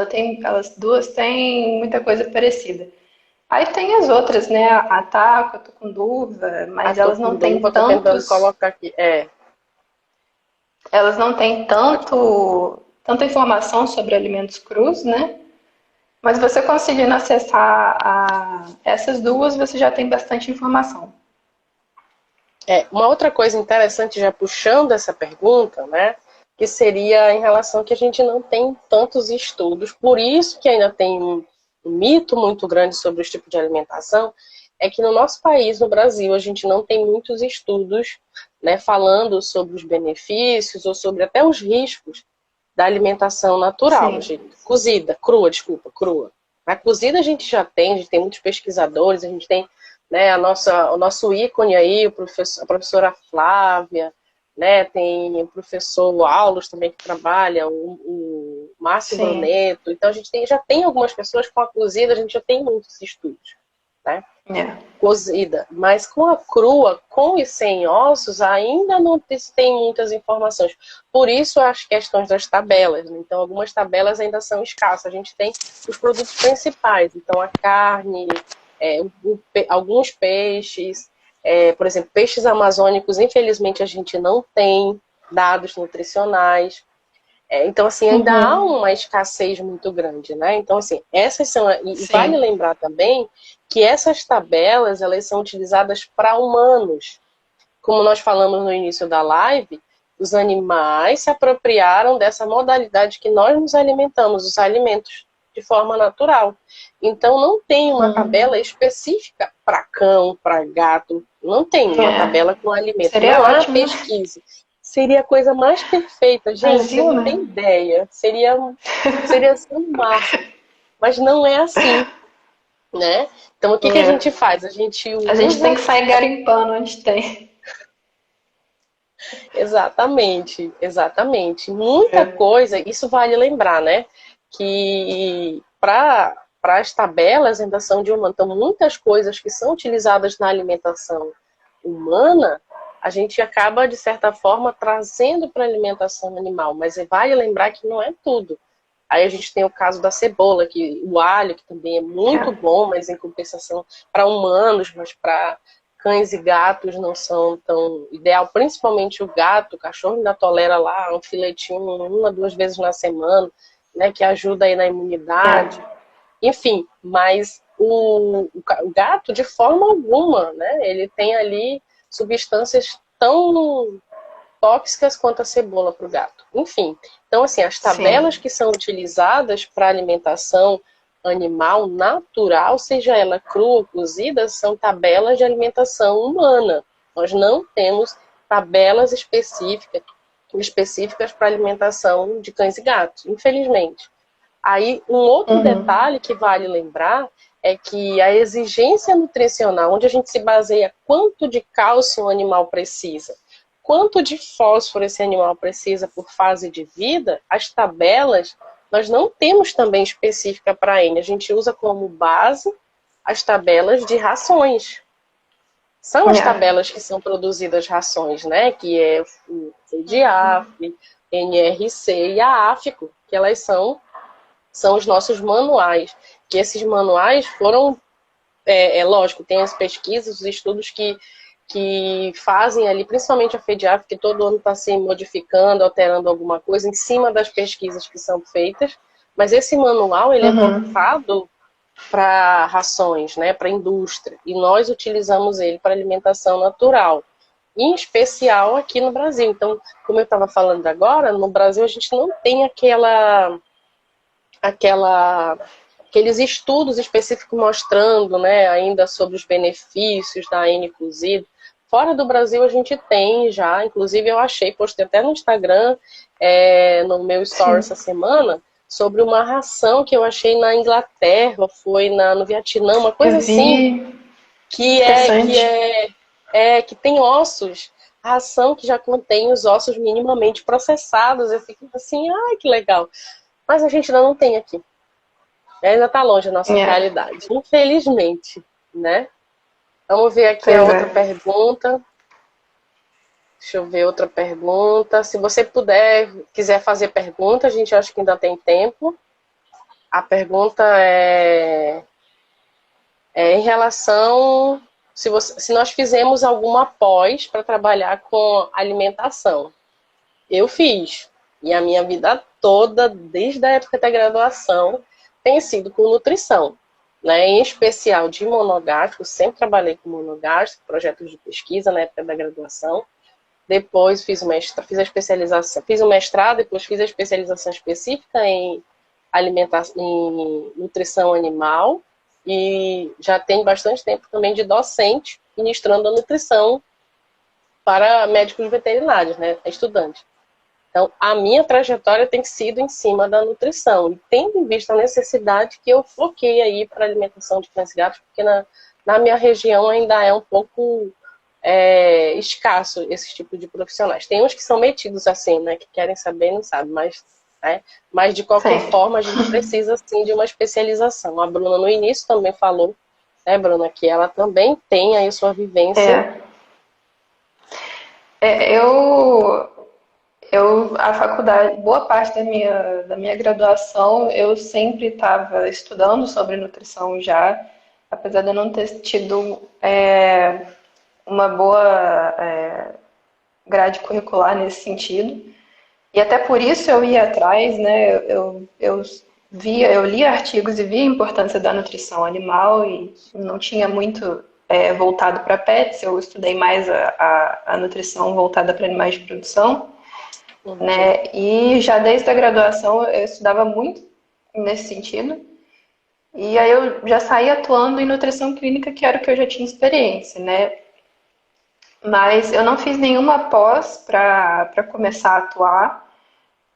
elas duas têm muita coisa parecida. Aí tem as outras, né? A Taco, a Tucunduva, Ah, mas tô com dúvida, tô tentando colocar aqui. elas não têm Pode falar. tanta informação sobre alimentos crus, né? Mas você conseguindo acessar essas duas, você já tem bastante informação. Uma outra coisa interessante, já puxando essa pergunta, né, que seria em relação que a gente não tem tantos estudos, por isso que ainda tem um mito muito grande sobre os tipos de alimentação, é que no nosso país, no Brasil, a gente não tem muitos estudos, né, falando sobre os benefícios ou sobre até os riscos da alimentação natural, Sim, cozida, crua, desculpa, crua. A cozida a gente tem muitos pesquisadores, a gente tem, né, o nosso ícone aí, a professora Flávia, né, tem o professor Aulos também que trabalha, o Márcio sim. Bruneto, então a gente já tem algumas pessoas com a cozida, a gente já tem muitos estudos, né? É. Cozida, mas com a crua, com e sem ossos, ainda não se tem muitas informações. Por isso as questões das tabelas, né? Então algumas tabelas ainda são escassas. A gente tem os produtos principais, então a carne, alguns peixes, por exemplo, peixes amazônicos, infelizmente a gente não tem dados nutricionais. Então, assim, ainda há Uhum. uma escassez muito grande, né? Então, assim, essas são... E vale Sim. lembrar também que essas tabelas, elas são utilizadas para humanos. Como nós falamos no início da live, os animais se apropriaram dessa modalidade que nós nos alimentamos, os alimentos, de forma natural. Então, não tem uma Uhum. tabela específica para cão, para gato, não tem uma É. tabela com alimento, Seria não há ótimo, né? pesquisa. Seria a coisa mais perfeita, gente, vocês Brasil, não né? têm ideia. Seria assim, o máximo. Mas não é assim. né? Então, o que que a gente faz? A gente A gente tem usa. que sair garimpando onde tem. Exatamente, exatamente. Muita É. coisa, isso vale lembrar, né? Que para as tabelas ainda são de humano. Então, muitas coisas que são utilizadas na alimentação humana, a gente acaba, de certa forma, trazendo para a alimentação animal. Mas vale lembrar que não é tudo. Aí a gente tem o caso da cebola, que o alho, que também é muito É. bom, mas em compensação para humanos, mas para cães e gatos não são tão ideal, principalmente o gato, o cachorro ainda tolera lá um filetinho 1 a 2 vezes na semana, né, que ajuda aí na imunidade. É. Enfim, mas o gato, de forma alguma, né, ele tem ali substâncias tão tóxicas quanto a cebola para o gato. Enfim, então assim, as tabelas Sim. que são utilizadas para alimentação animal natural, seja ela crua ou cozida, são tabelas de alimentação humana. Nós não temos tabelas específicas para alimentação de cães e gatos, infelizmente. Aí, um outro Uhum. detalhe que vale lembrar é que a exigência nutricional, onde a gente se baseia quanto de cálcio o animal precisa, quanto de fósforo esse animal precisa por fase de vida, as tabelas nós não temos também específica para ele. A gente usa como base as tabelas de rações. São as É. tabelas que são produzidas rações, né? Que é o CEDIAF, NRC e a AFICO, que elas são os nossos manuais. Que esses manuais foram, lógico, tem as pesquisas, os estudos que fazem ali, principalmente a FEDIAF, que todo ano está se modificando, alterando alguma coisa em cima das pesquisas que são feitas. Mas esse manual ele é Uhum. voltado para rações, né, para a indústria, e nós utilizamos ele para alimentação natural, em especial aqui no Brasil. Então, como eu estava falando agora, no Brasil a gente não tem aquela aqueles estudos específicos mostrando, né, ainda sobre os benefícios da N cozido. Fora do Brasil a gente tem já, inclusive eu achei, postei até no Instagram, no meu story essa Sim. semana, sobre uma ração que eu achei na Inglaterra, foi no Vietnã, uma Eu coisa assim, vi. que é que Interessante. é, que tem ossos, ração que já contém os ossos minimamente processados. Eu fico assim, ai que legal. Mas a gente ainda não tem aqui. Ainda está longe a nossa É. realidade, infelizmente, né? Vamos ver aqui a Pois outra é. pergunta. Deixa eu ver outra pergunta. Se você quiser fazer pergunta, a gente acha que ainda tem tempo. A pergunta é em relação se nós fizemos alguma pós para trabalhar com alimentação. Eu fiz. E a minha vida toda, desde a época da graduação, tem sido com nutrição. Né? Em especial de monogástrico, sempre trabalhei com monogástrico, projetos de pesquisa na época da graduação. Depois fiz a especialização, fiz o mestrado, depois fiz a especialização específica em nutrição animal e já tenho bastante tempo também de docente ministrando a nutrição para médicos veterinários, né, estudantes. Então, a minha trajetória tem sido em cima da nutrição, e tendo em vista a necessidade que eu foquei aí para a alimentação de cães e gatos, porque na minha região ainda é um pouco escasso esse tipo de profissionais. Tem uns que são metidos assim, né, que querem saber e não sabem, mas de qualquer Sempre. forma a gente precisa sim de uma especialização. A Bruna no início também falou, né, Bruna, que ela também tem aí sua vivência. É. É, a faculdade, boa parte da minha graduação, eu sempre estava estudando sobre nutrição já, apesar de eu não ter tido uma boa grade curricular nesse sentido. E até por isso eu ia atrás, né? Eu lia artigos e via a importância da nutrição animal e não tinha muito voltado para pets, eu estudei mais a nutrição voltada para animais de produção, Uhum. né? E já desde a graduação eu estudava muito nesse sentido. E aí eu já saí atuando em nutrição clínica, que era o que eu já tinha experiência, né? Mas eu não fiz nenhuma pós para começar a atuar.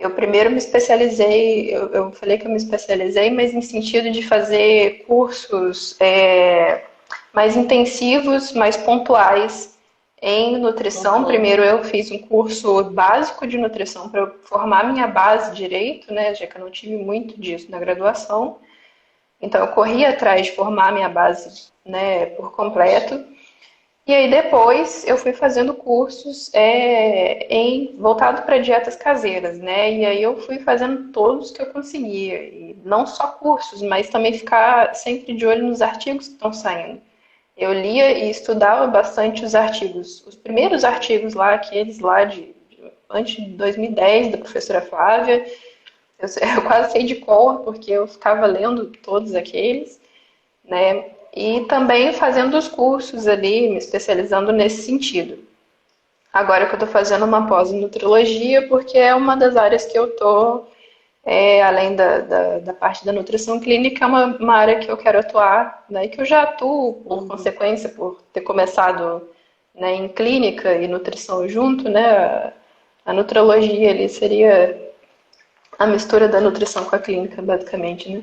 Eu primeiro me especializei, eu falei que eu me especializei, mas em sentido de fazer cursos mais intensivos, mais pontuais em nutrição. Uhum. Primeiro eu fiz um curso básico de nutrição para formar minha base direito, né, já que eu não tive muito disso na graduação. Então eu corri atrás de formar minha base, né, por completo. E aí depois eu fui fazendo cursos voltado para dietas caseiras, né? E aí eu fui fazendo todos que eu conseguia. E não só cursos, mas também ficar sempre de olho nos artigos que estão saindo. Eu lia e estudava bastante os artigos. Os primeiros artigos lá, aqueles lá antes de 2010, da professora Flávia, eu quase sei de cor, porque eu ficava lendo todos aqueles, né? E também fazendo os cursos ali, me especializando nesse sentido. Agora que eu estou fazendo uma pós em nutrologia, porque é uma das áreas que eu estou, além da parte da nutrição clínica, é uma área que eu quero atuar, né, e que eu já atuo por Uhum. consequência, por ter começado, né, em clínica e nutrição junto, né, a nutrologia ali seria a mistura da nutrição com a clínica, basicamente, né.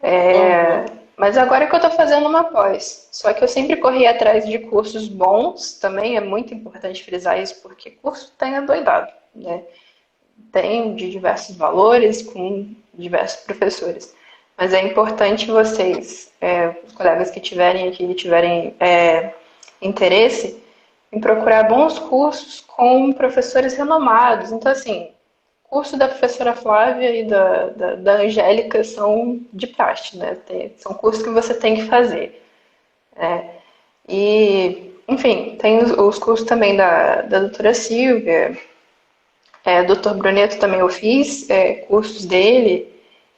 Uhum. Mas agora que eu estou fazendo uma pós, só que eu sempre corri atrás de cursos bons, também é muito importante frisar isso, porque curso tem adoidado, né? Tem de diversos valores, com diversos professores. Mas é importante vocês, os colegas que tiverem aqui, tiverem interesse, em procurar bons cursos com professores renomados. Então, assim, curso da professora Flávia e da Angélica são de praxe, né? São cursos que você tem que fazer. E, enfim, tem os cursos também da doutora Silvia, doutor Bruneto também eu fiz, cursos dele,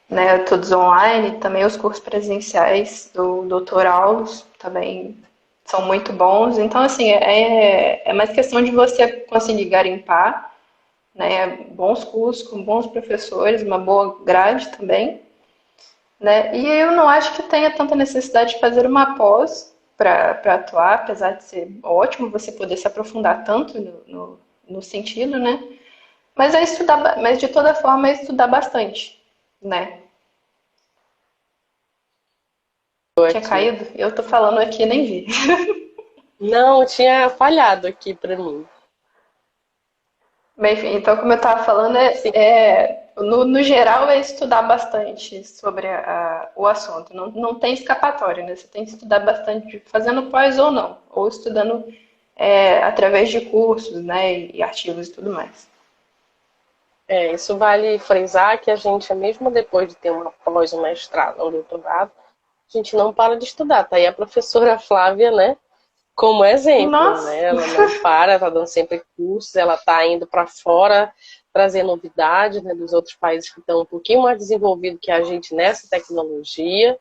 né, todos online, também os cursos presenciais do doutor Aulos também são muito bons. Então, assim, é mais questão de você conseguir garimpar, né, bons cursos com bons professores, uma boa grade também, né? E eu não acho que tenha tanta necessidade de fazer uma pós para atuar, apesar de ser ótimo você poder se aprofundar tanto no sentido, né? Mas é estudar, mas de toda forma é estudar bastante, né? Tô Tinha aqui. caído? Eu tô falando aqui, nem vi. Não, tinha falhado aqui para mim. Mas, enfim, então, como eu estava falando, Sim. no geral é estudar bastante sobre o assunto. Não tem escapatória, né? Você tem que estudar bastante, fazendo pós ou não, ou estudando através de cursos, né, e artigos e tudo mais. Isso vale frisar que a gente, mesmo depois de ter uma pós, um mestrado, um doutorado, a gente não para de estudar. Tá aí a professora Flávia, né? Como exemplo, né? Nossa! Ela não para, está dando sempre cursos, ela está indo para fora trazer novidades, né, dos outros países que estão um pouquinho mais desenvolvidos que a gente nessa tecnologia.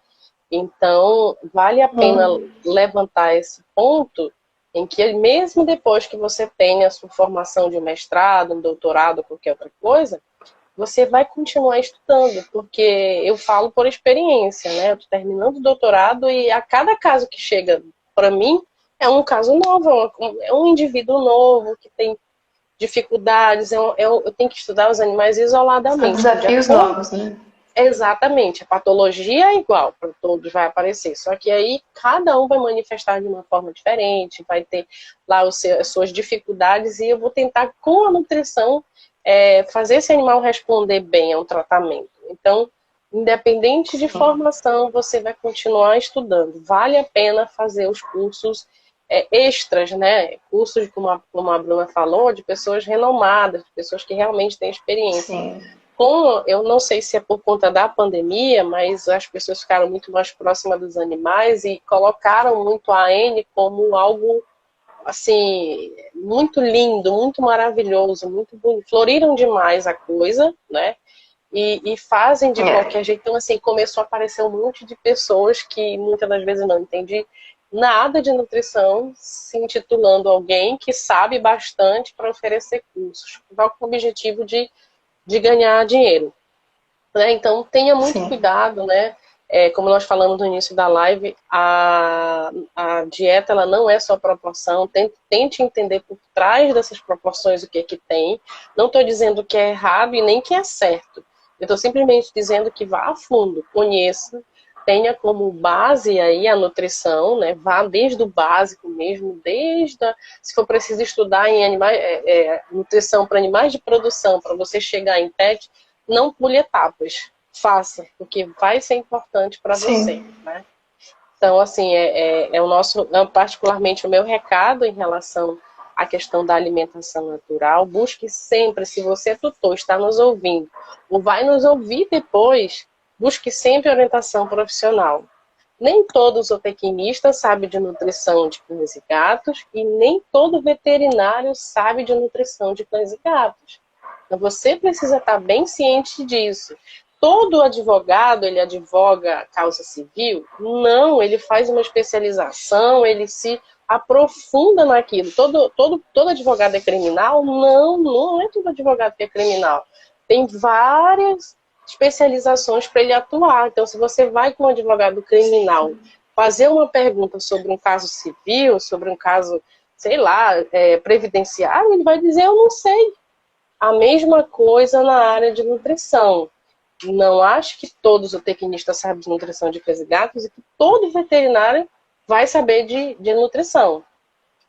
Então, vale a pena Hum, levantar esse ponto em que mesmo depois que você tenha a sua formação de um mestrado, um doutorado, qualquer outra coisa, você vai continuar estudando, porque eu falo por experiência, né? Eu estou terminando o doutorado e a cada caso que chega para mim é um caso novo, é um indivíduo novo que tem dificuldades, eu tenho que estudar os animais são isoladamente, de desafios acordo. novos, né? Exatamente, a patologia é igual para todos, vai aparecer, só que aí cada um vai manifestar de uma forma diferente, vai ter lá as suas dificuldades e eu vou tentar com a nutrição fazer esse animal responder bem ao tratamento. Então, independente de Sim. formação, você vai continuar estudando. Vale a pena fazer os cursos extras, né? Cursos, como a Bruna falou, de pessoas renomadas, de pessoas que realmente têm experiência. Sim. Como eu não sei se é por conta da pandemia, mas as pessoas ficaram muito mais próximas dos animais e colocaram muito a AN como algo assim muito lindo, muito maravilhoso, muito bonito. Floriram demais a coisa, né? E fazem de qualquer É. jeito. Então, assim, começou a aparecer um monte de pessoas que muitas das vezes não entendem nada de nutrição, se intitulando alguém que sabe bastante para oferecer cursos, com o objetivo de ganhar dinheiro, né? Então tenha muito Sim. cuidado, né? como nós falamos no início da live, a dieta ela não é só proporção, tente entender por trás dessas proporções o que é que tem. Não estou dizendo que é errado e nem que é certo. Eu estou simplesmente dizendo que vá a fundo, conheça, tenha como base aí a nutrição, né? Vá desde o básico mesmo, se for preciso estudar em animais, nutrição para animais de produção, para você chegar em pet, não pule etapas, faça, porque vai ser importante para você, né? Então, assim, particularmente o meu recado em relação à questão da alimentação natural. Busque sempre, se você é tutor, está nos ouvindo, ou vai nos ouvir depois, busque sempre orientação profissional. Nem todo zootecnista sabe de nutrição de cães e gatos, e nem todo veterinário sabe de nutrição de cães e gatos. Então, você precisa estar bem ciente disso. Todo advogado, ele advoga causa civil? Não, ele faz uma especialização, ele se aprofunda naquilo. Todo advogado é criminal? Não, não é todo advogado que é criminal. Tem várias especializações para ele atuar. Então, se você vai com um advogado criminal fazer uma pergunta sobre um caso civil, sobre um caso, sei lá, previdenciário, ele vai dizer, eu não sei. A mesma coisa na área de nutrição. Não acho que todos os tecnistas sabem de nutrição de cães e gatos e que todo veterinário vai saber de nutrição.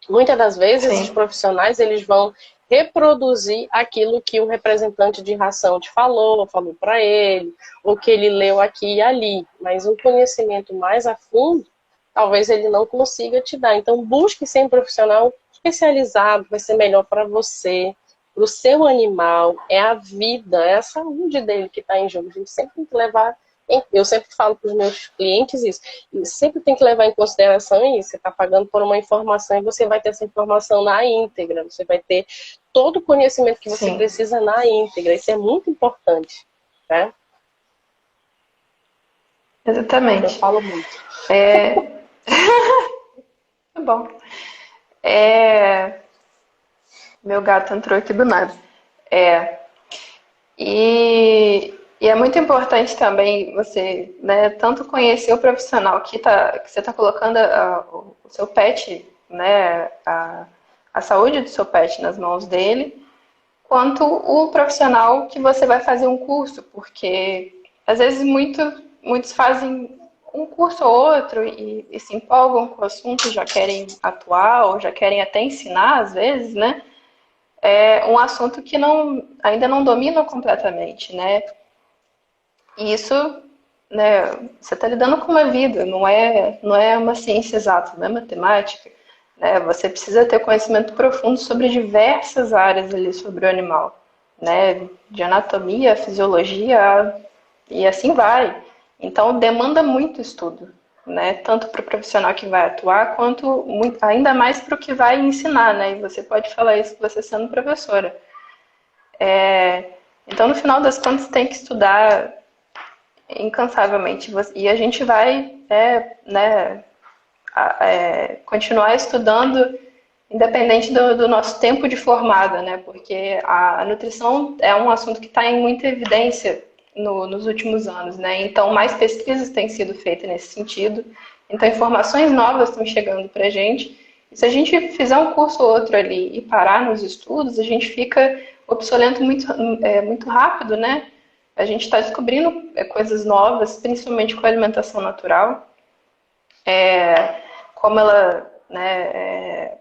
Muitas das vezes, esses profissionais eles vão reproduzir aquilo que o representante de ração te falou para ele, ou que ele leu aqui e ali. Mas um conhecimento mais a fundo, talvez ele não consiga te dar. Então, busque ser um profissional especializado, vai ser melhor para você, para o seu animal, é a vida, é a saúde dele que está em jogo. A gente sempre tem que levar, eu sempre falo para os meus clientes isso, e sempre tem que levar em consideração isso. Você está pagando por uma informação e você vai ter essa informação na íntegra, você vai ter todo o conhecimento que você precisa na íntegra, isso é muito importante, né? Exatamente. Eu falo muito. Tá bom. Meu gato entrou aqui do nada. E é muito importante também você, né, tanto conhecer o profissional que você está colocando o seu pet, né, a saúde do seu pet nas mãos dele, quanto o profissional que você vai fazer um curso, porque às vezes muitos fazem um curso ou outro e se empolgam com o assunto, já querem atuar ou já querem até ensinar às vezes, né? É um assunto que ainda não domina completamente, né? E isso, né, você está lidando com uma vida, não é uma ciência exata, não é matemática, né? Você precisa ter conhecimento profundo sobre diversas áreas ali sobre o animal, né? De anatomia, fisiologia e assim vai. Então demanda muito estudo, né? Tanto para o profissional que vai atuar, quanto ainda mais para o que vai ensinar, né? E você pode falar isso você sendo professora. Então, no final das contas, tem que estudar incansavelmente. E a gente vai né, continuar estudando independente do nosso tempo de formada, né? Porque a nutrição é um assunto que está em muita evidência nos últimos anos, né? Então, mais pesquisas têm sido feitas nesse sentido. Então, informações novas estão chegando para a gente. E se a gente fizer um curso ou outro ali e parar nos estudos, a gente fica obsoleto muito rápido, né? A gente está descobrindo coisas novas, principalmente com a alimentação natural, como ela, né,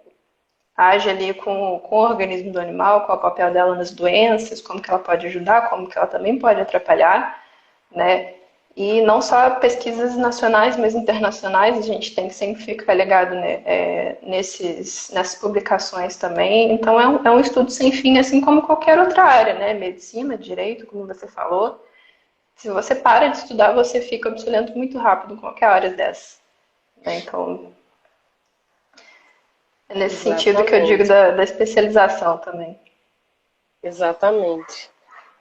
age ali com o organismo do animal, qual é o papel dela nas doenças, como que ela pode ajudar, como que ela também pode atrapalhar, né? E não só pesquisas nacionais, mas internacionais, a gente tem que sempre ficar ligado, né, nessas publicações também. Então é um estudo sem fim, assim como qualquer outra área, né? Medicina, direito, como você falou. Se você para de estudar, você fica obsoleto muito rápido em qualquer área dessa. Né? Então, é nesse sentido que eu digo da especialização também. Exatamente.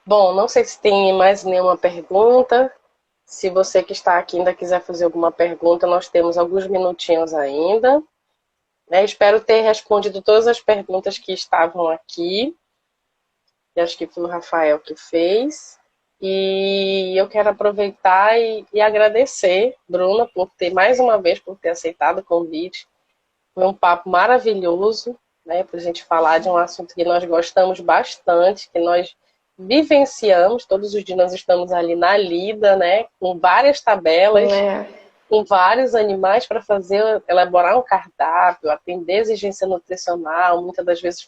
Bom, não sei se tem mais nenhuma pergunta. Se você que está aqui ainda quiser fazer alguma pergunta, nós temos alguns minutinhos ainda. Espero ter respondido todas as perguntas que estavam aqui. E acho que foi o Rafael que fez. E eu quero aproveitar e agradecer, Bruna, por ter, mais uma vez, por ter aceitado o convite. Foi um papo maravilhoso, né, para a gente falar de um assunto que nós gostamos bastante, que nós vivenciamos, todos os dias nós estamos ali na lida, né, com várias tabelas, É. com vários animais para fazer, elaborar um cardápio, atender exigência nutricional, muitas das vezes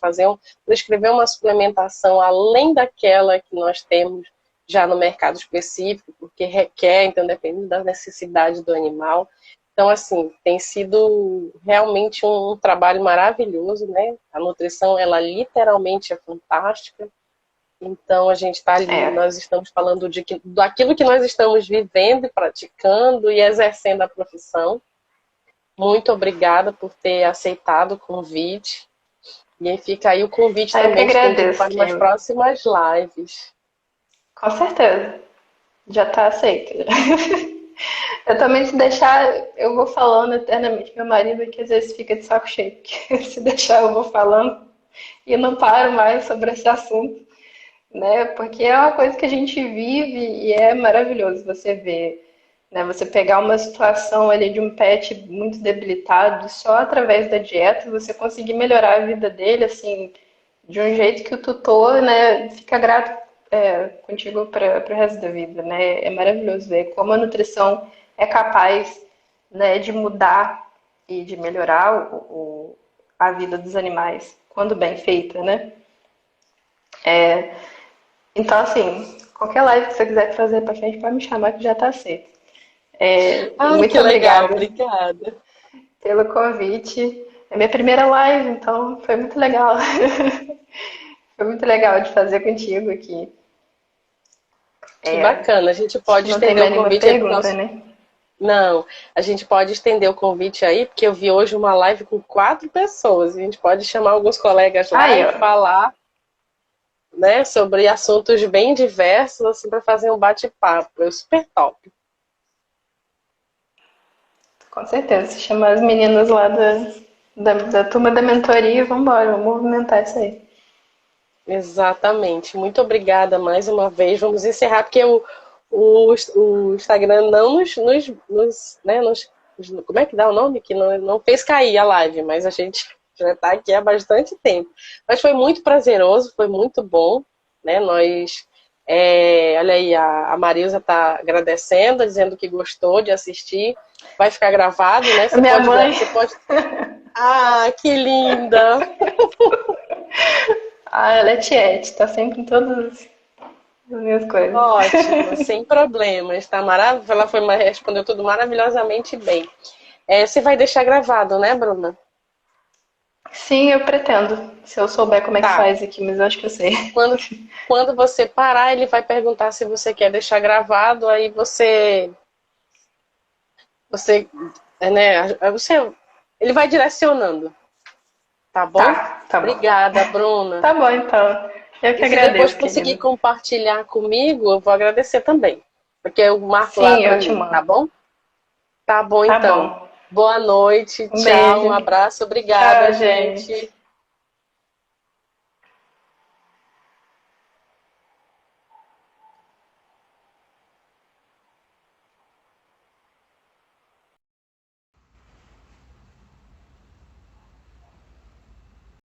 prescrever uma suplementação além daquela que nós temos já no mercado específico, porque requer, então, dependendo da necessidade do animal. Então, assim, tem sido realmente um trabalho maravilhoso, né? A nutrição, ela literalmente é fantástica. Então, a gente está ali, É. nós estamos falando daquilo que nós estamos vivendo, praticando e exercendo a profissão. Muito obrigada por ter aceitado o convite. E aí fica aí o convite Eu que também, estendido agradeço, para umas Kim. próximas lives. Com certeza. Já está aceito. Eu também, se deixar, eu vou falando eternamente. Meu marido que às vezes fica de saco cheio, porque se deixar eu vou falando e não paro mais sobre esse assunto, né? Porque é uma coisa que a gente vive e é maravilhoso você ver, né? Você pegar uma situação ali de um pet muito debilitado e só através da dieta você conseguir melhorar a vida dele, assim, de um jeito que o tutor, né, fica grato contigo para o resto da vida, né? É maravilhoso ver como a nutrição é capaz, né, de mudar e de melhorar a vida dos animais, quando bem feita, né? Então, assim, qualquer live que você quiser fazer para frente, pode me chamar que já está aceito. Ai, Muito que legal, obrigada obrigada. pelo convite. É minha primeira live, então foi muito legal. Foi muito legal de fazer contigo aqui. Que bacana. A gente Acho que pode não tem estender o mais nenhuma convite aí para o pergunta, nosso. né? Não, a gente pode estender o convite aí, porque eu vi hoje uma live com 4 pessoas. A gente pode chamar alguns colegas lá Aí, e ó. falar, né, sobre assuntos bem diversos, assim, para fazer um bate-papo. É super top. Com certeza. Chamar as meninas lá da turma da mentoria e vambora, vamos movimentar isso aí. Exatamente. Muito obrigada mais uma vez. Vamos encerrar, porque o Instagram não né, como é que dá o nome? Que não fez cair a live, mas a gente já está aqui há bastante tempo. Mas foi muito prazeroso, foi muito bom, né? Olha aí, a Marilza está agradecendo, dizendo que gostou de assistir. Vai ficar gravado, né? A minha mãe. Você pode... Ah, que linda! Ah, ela é tiete, tá sempre em todas as minhas coisas. Ótimo, sem problemas, tá maravilhoso. Respondeu tudo maravilhosamente bem. Você vai deixar gravado, né, Bruna? Sim, eu pretendo. Se eu souber como é que Tá. faz aqui, mas eu acho que eu sei. Quando você parar, ele vai perguntar se você quer deixar gravado, aí ele vai direcionando, tá bom? Tá bom. Obrigada, Bruna. Tá bom, então. Eu que E se depois agradeço, conseguir querido. compartilhar comigo, eu vou agradecer também, porque eu marco lá Sim, pra eu te mim, tá mando. bom? Tá bom, Tá então. bom. Boa noite, Um tchau, um beijo. abraço, obrigada, Tchau, gente. gente.